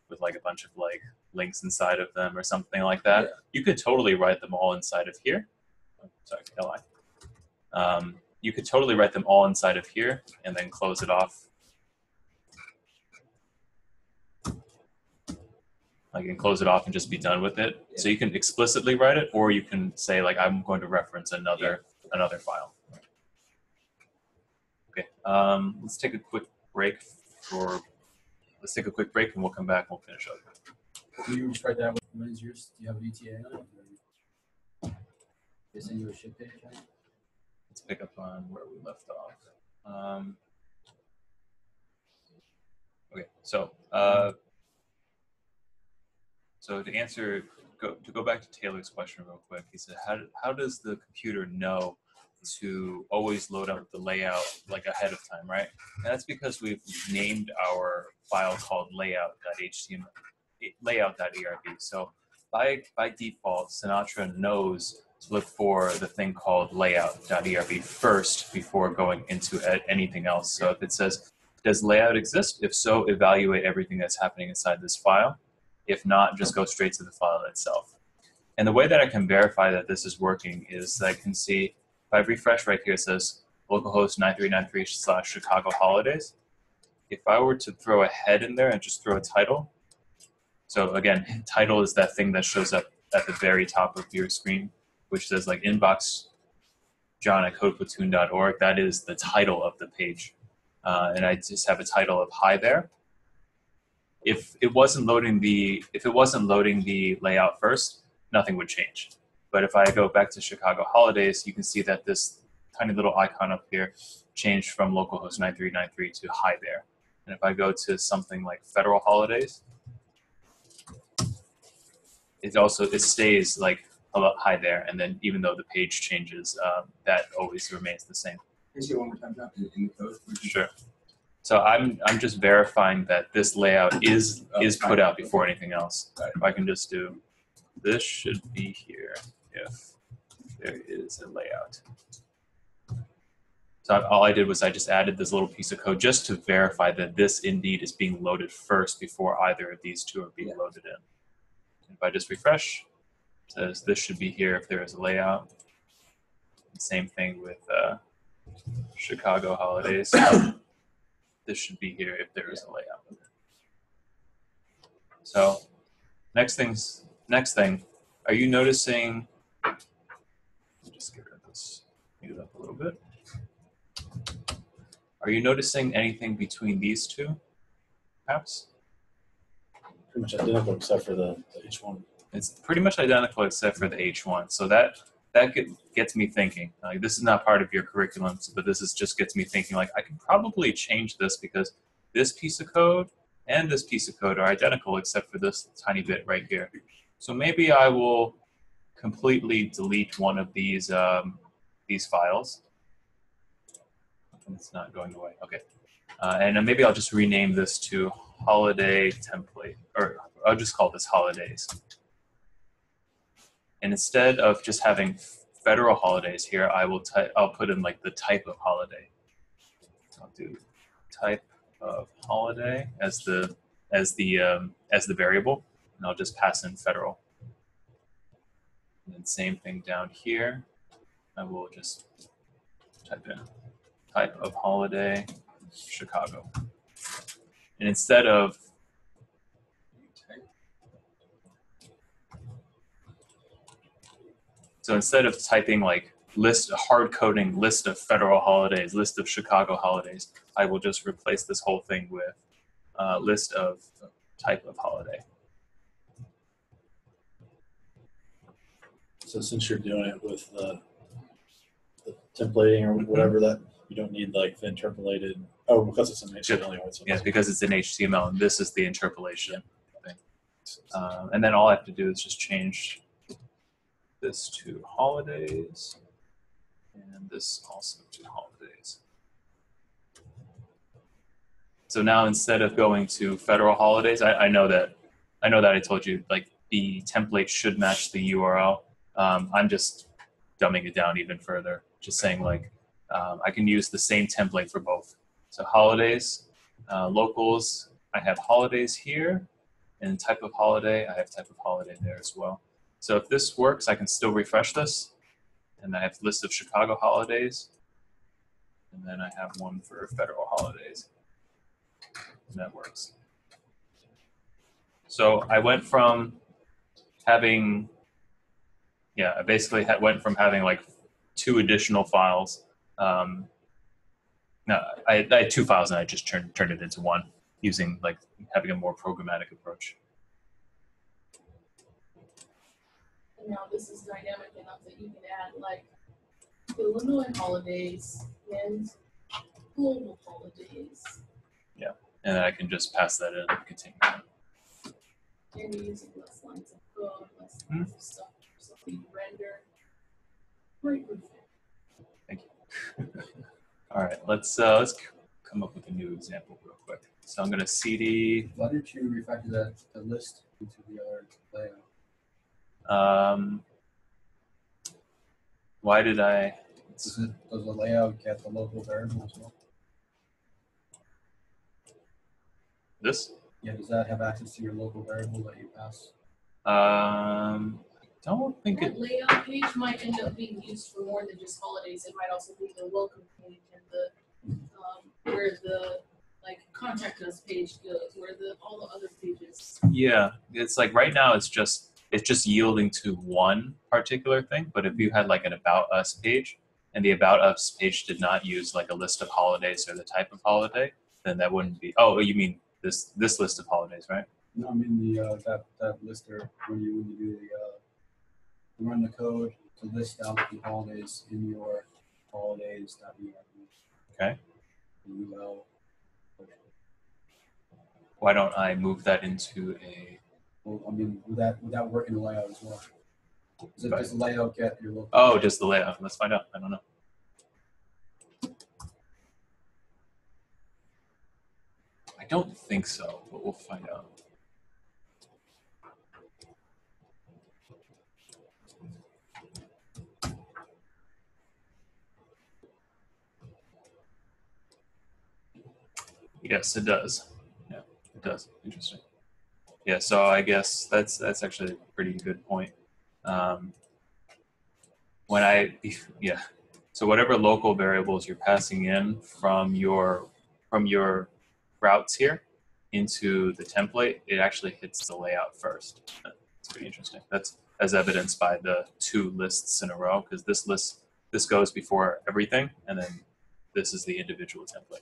with like a bunch of like links inside of them or something like that, Yeah. you could totally write them all inside of here. Oh, sorry, LI. You could totally write them all inside of here and then close it off. Like and close it off and just be done with it. Yeah. So you can explicitly write it, or you can say like I'm going to reference another file. Okay, let's take a quick break and we'll come back and we'll finish up. Do you write that? What is yours? Do you have a VTA on it? They send you a ship page on it? Let's pick up on where we left off. Okay, so to go back to Taylor's question real quick, he said, how does the computer know to always load up the layout like ahead of time, right? And that's because we've named our file called layout.html, layout.erb. So by default, Sinatra knows to look for the thing called layout.erb first before going into anything else. So if it says, does layout exist? If so, evaluate everything that's happening inside this file. If not, just go straight to the file itself. And the way that I can verify that this is working is I can see, if I refresh right here, it says localhost 9393/Chicago holidays. If I were to throw a head in there and just throw a title, so again, title is that thing that shows up at the very top of your screen, which says like inbox John at codeplatoon.org. That is the title of the page. And I just have a title of hi there. If it wasn't loading the layout first, nothing would change. But if I go back to Chicago holidays, you can see that this tiny little icon up here changed from localhost 9393 to hi there. And if I go to something like federal holidays, it stays like a lot high there, and then even though the page changes, that always remains the same. Can you say it one more time, John? In the code? Sure. So I'm just verifying that this layout is put out before anything else. If I can just do, this should be here if there is a layout. So all I did was I just added this little piece of code just to verify that this indeed is being loaded first before either of these two are being loaded in. If I just refresh, it says this should be here if there is a layout. Same thing with Chicago holidays. This should be here if there is a layout. So next thing, are you noticing, just get rid of this, move it up a little bit. Are you noticing anything between these two, perhaps? Pretty much identical except for the H1. It's pretty much identical except for the H1. So that gets me thinking. Like, this is not part of your curriculum, but this just gets me thinking. Like, I could probably change this because this piece of code and this piece of code are identical except for this tiny bit right here. So maybe I will completely delete one of these files. It's not going away. Okay, and then maybe I'll just rename this to holiday template, or I'll just call this holidays. And instead of just having federal holidays here, I'll put in like the type of holiday. So I'll do type of holiday as the variable, and I'll just pass in federal. And then same thing down here. I will just type in type of holiday, Chicago. And instead of typing like hard coding list of federal holidays, list of Chicago holidays, I will just replace this whole thing with list of type of holiday. So since you're doing it with the templating or whatever, that you don't need like the interpolated. Oh, because it's an HTML anyway. So yes, because it's in HTML, and this is the interpolation thing. And then all I have to do is just change this to holidays, and this also to holidays. So now instead of going to federal holidays, I know that I told you like the template should match the URL. I'm just dumbing it down even further, just saying like I can use the same template for both. So holidays, locals, I have holidays here, and type of holiday, I have type of holiday there as well. So if this works, I can still refresh this, and I have a list of Chicago holidays, and then I have one for federal holidays, and that works. So I went from having, I basically went from having like 2 additional files. No, I had 2 files, and I just turned it into 1 using like having a more programmatic approach. And now this is dynamic enough that you can add like Illinois holidays and global holidays. Yeah, and then I can just pass that in and continue on. And you're using less lines of code, less lines of stuff, so you render. Great. Thank you. All right, let's come up with a new example real quick. So I'm going to cd. Why didn't you refactor the list into the other layout? Why did I? Does the layout get the local variable as well? This? Yeah, does that have access to your local variable that you pass? I don't think That it. layout page might end up being used for more than just holidays. It might also be the welcome page and the where the like contact us page goes, where all the other pages. Yeah, it's like right now it's just yielding to one particular thing. But if you had like an about us page, and the about us page did not use like a list of holidays or the type of holiday, then that wouldn't be. Oh, you mean this list of holidays, right? No, I mean the that lister when you do the you run the code to list out the holidays in your holidays.env. Okay. UL. Why don't I move that into a Well, I mean, would that work in the layout as well? Does the layout get your local? Oh, just the layout. Let's find out. I don't know. I don't think so, but we'll find out. Yes, it does. Yeah, it does. Interesting. Yeah, so I guess that's actually a pretty good point. Yeah, so whatever local variables you're passing in from your routes here into the template, it actually hits the layout first. That's pretty interesting. That's as evidenced by the 2 lists in a row, because this goes before everything, and then this is the individual template.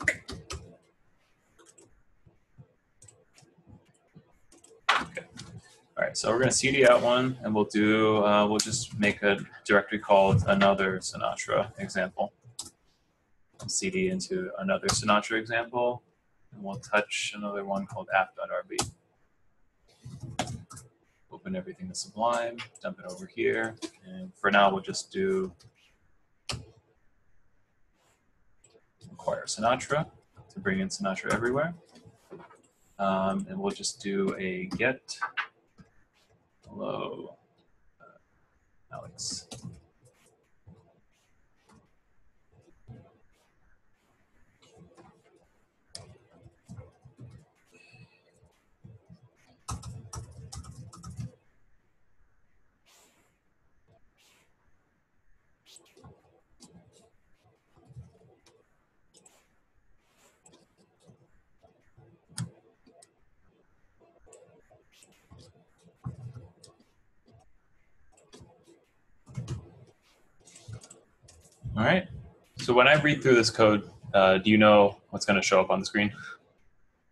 Okay. All right, so we're going to CD out one, and we'll do we'll just make a directory called another Sinatra example. CD into another Sinatra example, and we'll touch another one called app.rb. Open everything to Sublime, dump it over here, and for now we'll just do require Sinatra to bring in Sinatra everywhere, and we'll just do a get hello Alex. All right. So when I read through this code, do you know what's going to show up on the screen?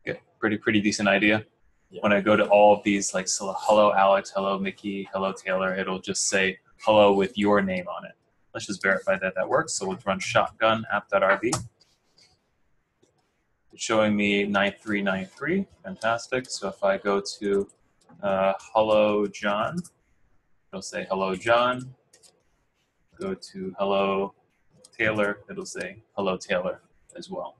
Get pretty decent idea. Yeah. When I go to all of these, like so hello Alex, hello Mickey, hello Taylor, it'll just say hello with your name on it. Let's just verify that that works. So we'll run shotgun app.rb. It's showing me 9393. Fantastic. So if I go to hello John, it'll say hello John. Go to hello Taylor, it'll say hello Taylor as well.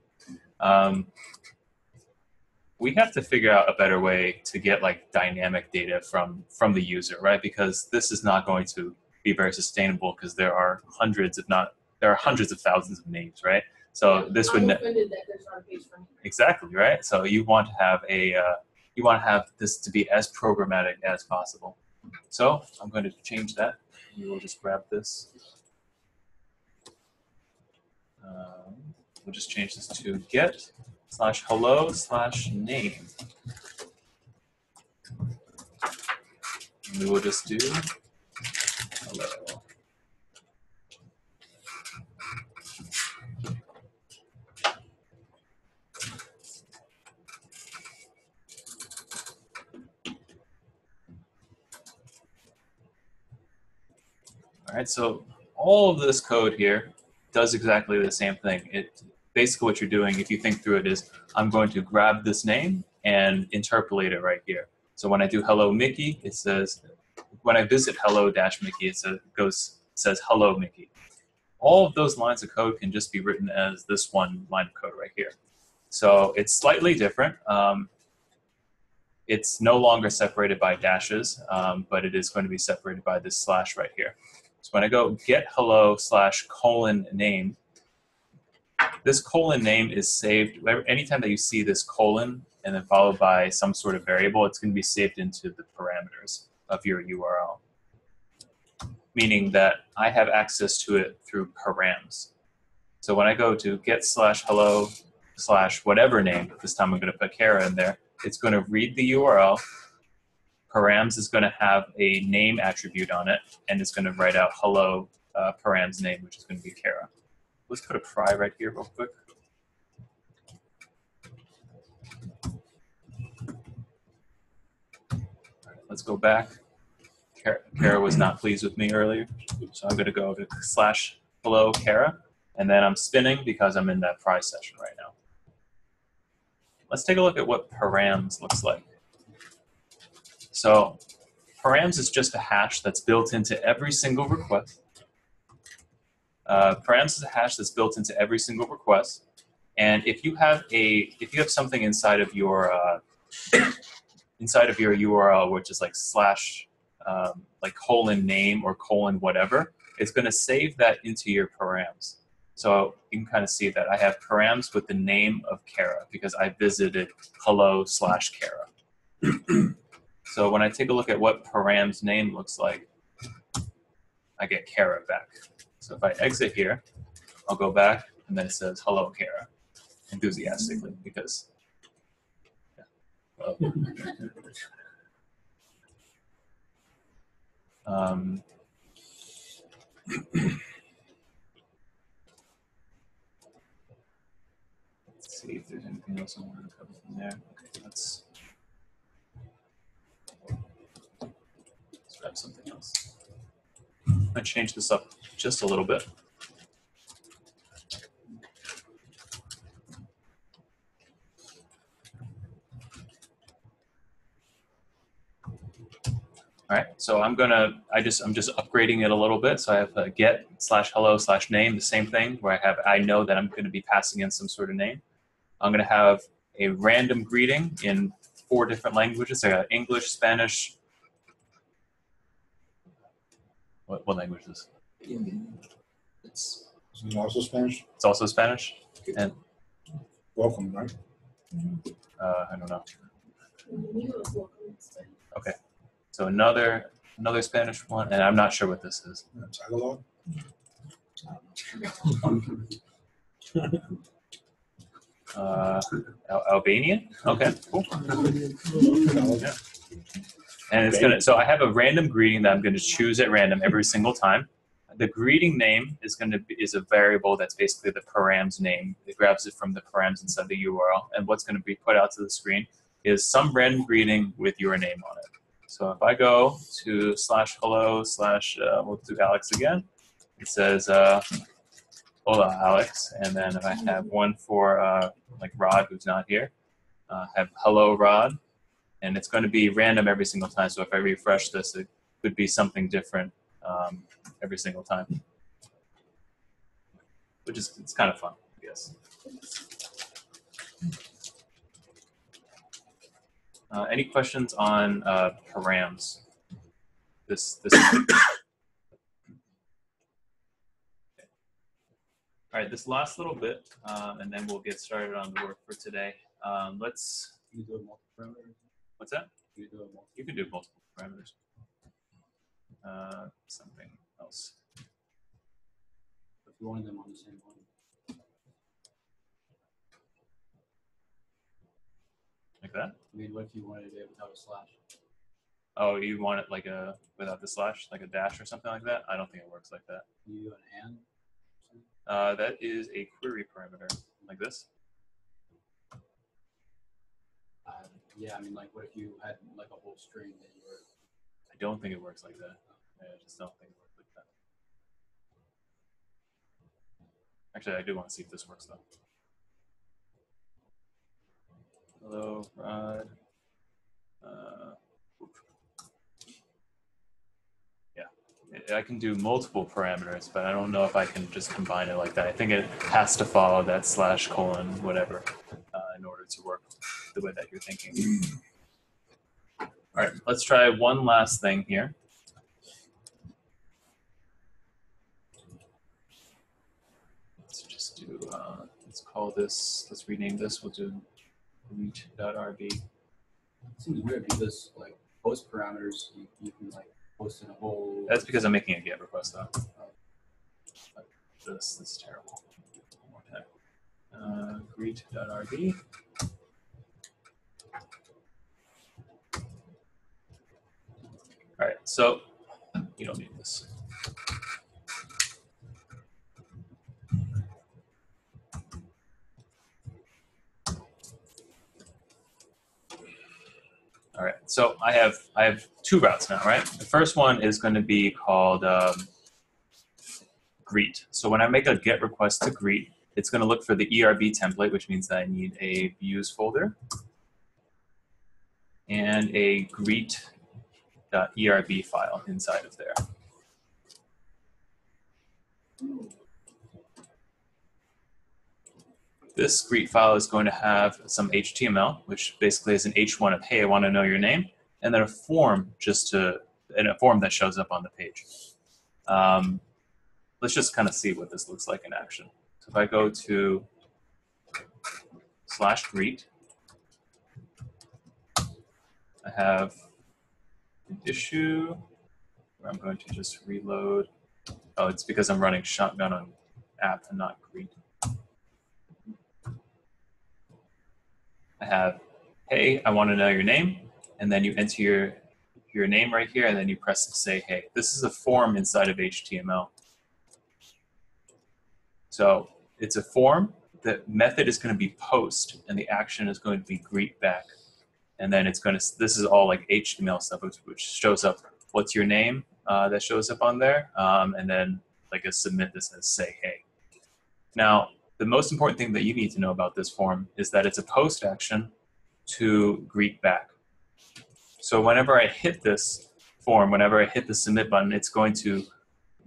We have to figure out a better way to get like dynamic data from the user, right? Because this is not going to be very sustainable because there are hundreds, if not, there are hundreds of thousands of names, right? So yeah, this would I'm offended that there's not a page for me. Exactly, right? So you want to have this to be as programmatic as possible. So I'm going to change that. We will just grab this. We'll just change this to get /hello/name. And we will just do hello. All right, so all of this code here does exactly the same thing. It basically what you're doing, if you think through it, is I'm going to grab this name and interpolate it right here. So when I do hello Mickey, it says, when I visit hello-Mickey, it says hello Mickey. All of those lines of code can just be written as this one line of code right here. So it's slightly different. It's no longer separated by dashes, but it is going to be separated by this slash right here. So when I go get hello/:name, this colon name is saved. Anytime that you see this colon and then followed by some sort of variable, it's going to be saved into the parameters of your URL, meaning that I have access to it through params. So when I go to get /hello/whatever name, this time I'm going to put Kara in there, it's going to read the URL. Params is going to have a name attribute on it, and it's going to write out hello params name, which is going to be Kara. Let's put a pry right here real quick. All right, let's go back. Kara was not pleased with me earlier, so I'm going to go to /hello Kara, And then I'm spinning because I'm in that prize session right now. Let's take a look at what params looks like. So params is just a hash that's built into every single request. Params is a hash that's built into every single request. And if you have something inside of your URL, which is like slash like colon name or colon whatever, it's going to save that into your params. So you can kind of see that I have params with the name of Kara because I visited hello/Kara. So when I take a look at what params name looks like, I get Kara back. So if I exit here, I'll go back, and then it says hello, Kara, enthusiastically because. Yeah, well, let's see if there's anything else I want to cover from there. Okay, let's grab something else. I'm going to change this up just a little bit. All right, so I'm just upgrading it a little bit. So I have a get/hello/name, the same thing where I know that I'm going to be passing in some sort of name. I'm going to have a random greeting in 4 different languages. I got English, Spanish. What language is this? Isn't it also Spanish? It's also Spanish. And Welcome, right? I don't know. Okay. So another Spanish one, and I'm not sure what this is. Tagalog? Albanian? Okay, cool. Yeah. And it's gonna. So I have a random greeting that I'm going to choose at random every single time. The greeting name is a variable that's basically the params name. It grabs it from the params inside the URL, and what's going to be put out to the screen is some random greeting with your name on it. So if I go to /hello/ we'll do Alex again. It says hola Alex, and then if I have one for like Rod, who's not here, have hello Rod, and it's going to be random every single time. So if I refresh this, it could be something different every single time, which is it's kind of fun, I guess. Any questions on params? This. All right, this last little bit, and then we'll get started on the work for today. Let's. Can you do multiple parameters? What's that? Can you do multiple? You can do multiple parameters. Something else. If you wanted them on the same one. Like that? I mean, what if you wanted it without a slash? Oh, you want it like without the slash, like a dash or something like that? I don't think it works like that. Can you do an and? That is a query parameter, like this. Yeah, I mean, like, what if you had like a whole string that you were? I don't think it works like that. I just don't think it works like that. Actually, I do want to see if this works though. Hello, Rod. Yeah, I can do multiple parameters, but I don't know if I can just combine it like that. I think it has to follow that /, whatever, in order to work the way that you're thinking. All right, let's try one last thing here. Let's just do, let's call this, let's rename this, we'll do reach.rb. It seems weird because like post parameters, you can like post in a whole. That's because I'm making a GET request though. This is terrible. One more time. Greet.rb. All right, so you don't need this. All right, so I have 2 routes now, right? The first one is going to be called greet. So when I make a GET request to greet, it's going to look for the ERB template, which means that I need a views folder and a greet.erb file inside of there. This greet file is going to have some HTML, which basically is an H1 of, hey, I want to know your name, and then a form and a form that shows up on the page. Let's just kind of see what this looks like in action. So if I go to /greet, I have an issue where I'm going to just reload. Oh, it's because I'm running Shotgun on app and not greet. I have, hey, I want to know your name, and then you enter your name right here, and then you press say hey. This is a form inside of HTML. So it's a form. The method is going to be post, and the action is going to be greet back. And then it's going to, this is all like HTML stuff, which shows up, what's your name that shows up on there, and then like a submit this as say hey. Now, the most important thing that you need to know about this form is that it's a post action to greet back. So whenever I hit this form, whenever I hit the submit button, it's going to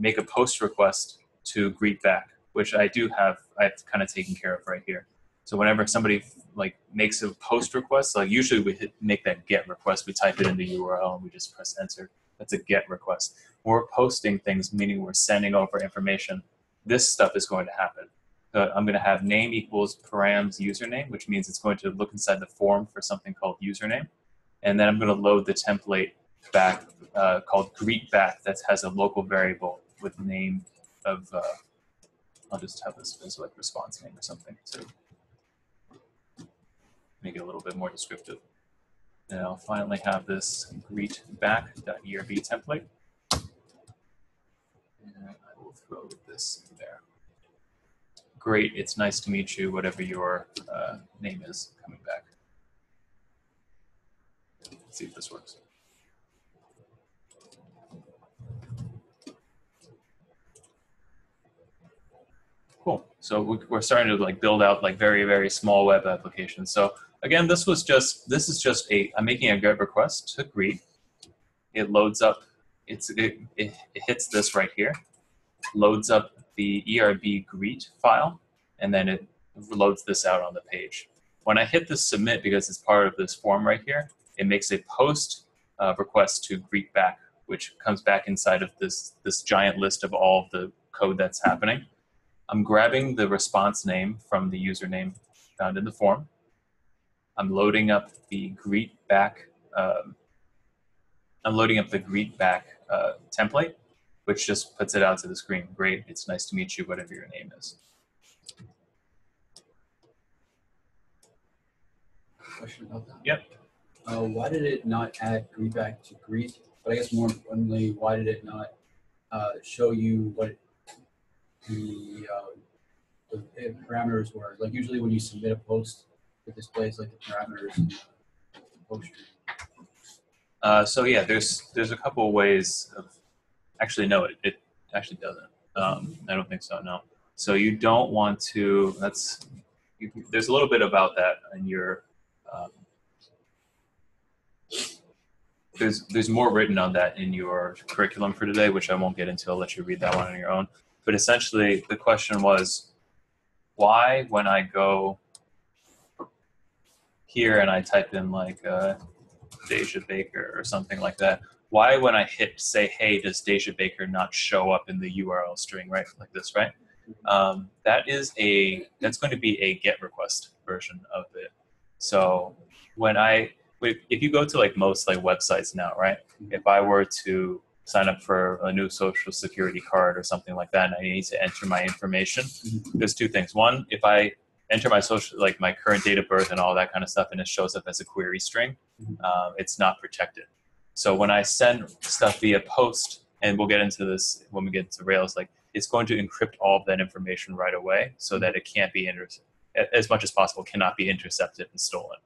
make a post request to greet back, which I've kind of taken care of right here. So whenever somebody like makes a post request, like usually we make that GET request, we type it in the URL and we just press enter. That's a GET request. When we're posting things, meaning we're sending over information, this stuff is going to happen. I'm going to have name equals params username, which means it's going to look inside the form for something called username. And then I'm going to load the template back called greet back that has a local variable with name of, I'll just have this as like response name or something to make it a little bit more descriptive. And I'll finally have this greet back.erb template. And I will throw this in there. Great, it's nice to meet you, whatever your name is coming back. Let's see if this works. Cool. So we're starting to like build out like very, very small web applications. So again, this is just I'm making a GET request to greet. It loads up, it hits this right here, loads up the ERB greet file, and then it loads this out on the page. When I hit the submit, because it's part of this form right here, it makes a post request to greet back, which comes back inside of this giant list of all of the code that's happening. I'm grabbing the response name from the username found in the form. I'm loading up the greet back. Template, which just puts it out to the screen. Great, it's nice to meet you, whatever your name is. Question about that. Yep. Why did it not add greet back to greet? But I guess more importantly, why did it not show you what the parameters were? Like usually when you submit a post, it displays like the parameters in the post tree. So yeah, there's a couple of ways of, actually no, it actually doesn't. I don't think so, no. So you don't want to, there's a little bit about that in your, there's more written on that in your curriculum for today, which I won't get into. I'll let you read that one on your own. But essentially the question was, why when I go here and I type in like Deja Baker or something like that, why when I hit say hey does Deja Baker not show up in the URL string, right? Like this, right? That's going to be a GET request version of it. So if you go to like most like websites now, right? If I were to sign up for a new social security card or something like that and I need to enter my information, there's two things. One, if I enter my my current date of birth and all that kind of stuff and it shows up as a query string, it's not protected. So when I send stuff via post, and we'll get into this when we get into Rails, like it's going to encrypt all of that information right away so that it can't be as much as possible cannot be intercepted and stolen.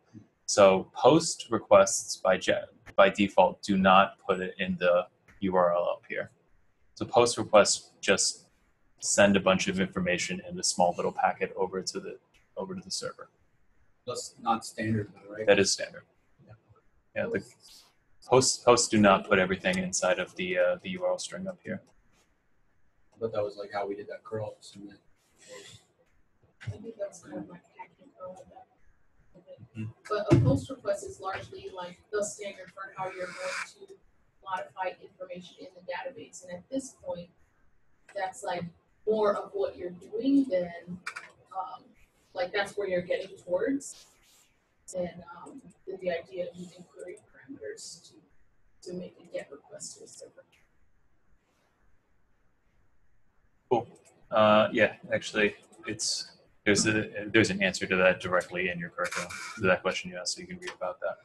So post requests by default do not put it in the URL up here. So post requests just send a bunch of information in a small little packet over to the server. That's not standard, though, right? That is standard. Yeah, the hosts do not put everything inside of the URL string up here. But that was like how we did that curl submit. I think that's kind of like hacking all of that. Mhm. But a post request is largely like the standard for how you're going to modify information in the database. And at this point, that's like more of what you're doing than like that's where you're getting towards. And the idea of using query parameters to make a GET request to a server. Cool. Yeah, actually, there's an answer to that directly in your curriculum, to that question you asked, so you can read about that.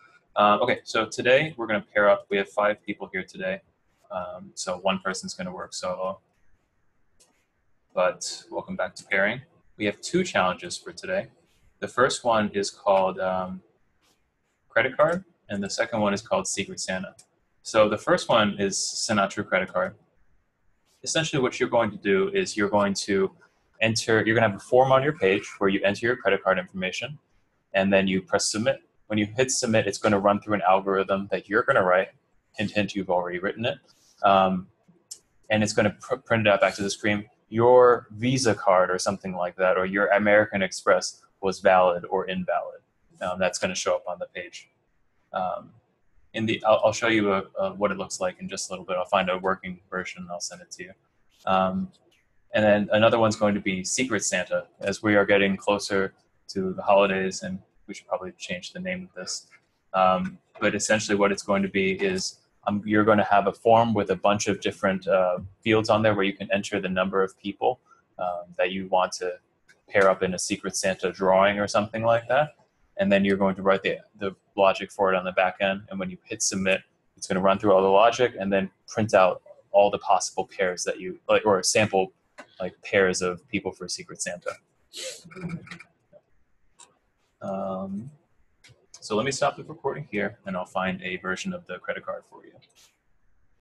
Okay, so today we're going to pair up. We have 5 people here today, so one person's going to work solo. But welcome back to pairing. We have 2 challenges for today. The first one is called credit card, and the second one is called Secret Santa. So the first one is Sinatra credit card. Essentially what you're going to do is you're going to have a form on your page where you enter your credit card information, and then you press submit. When you hit submit, it's going to run through an algorithm that you're going to write. Hint, hint, you've already written it. And it's going to print it out back to the screen. Your Visa card or something like that, or your American Express was valid or invalid. That's going to show up on the page. I'll show you what it looks like in just a little bit. I'll find a working version and I'll send it to you. And then another one's going to be Secret Santa, as we are getting closer to the holidays, and we should probably change the name of this. But essentially what it's going to be is you're going to have a form with a bunch of different fields on there where you can enter the number of people that you want to pair up in a Secret Santa drawing or something like that. And then you're going to write the logic for it on the back end. And when you hit submit, it's going to run through all the logic and then print out all the possible pairs that you like, or sample like pairs of people for Secret Santa. So let me stop the recording here, and I'll find a version of the credit card for you.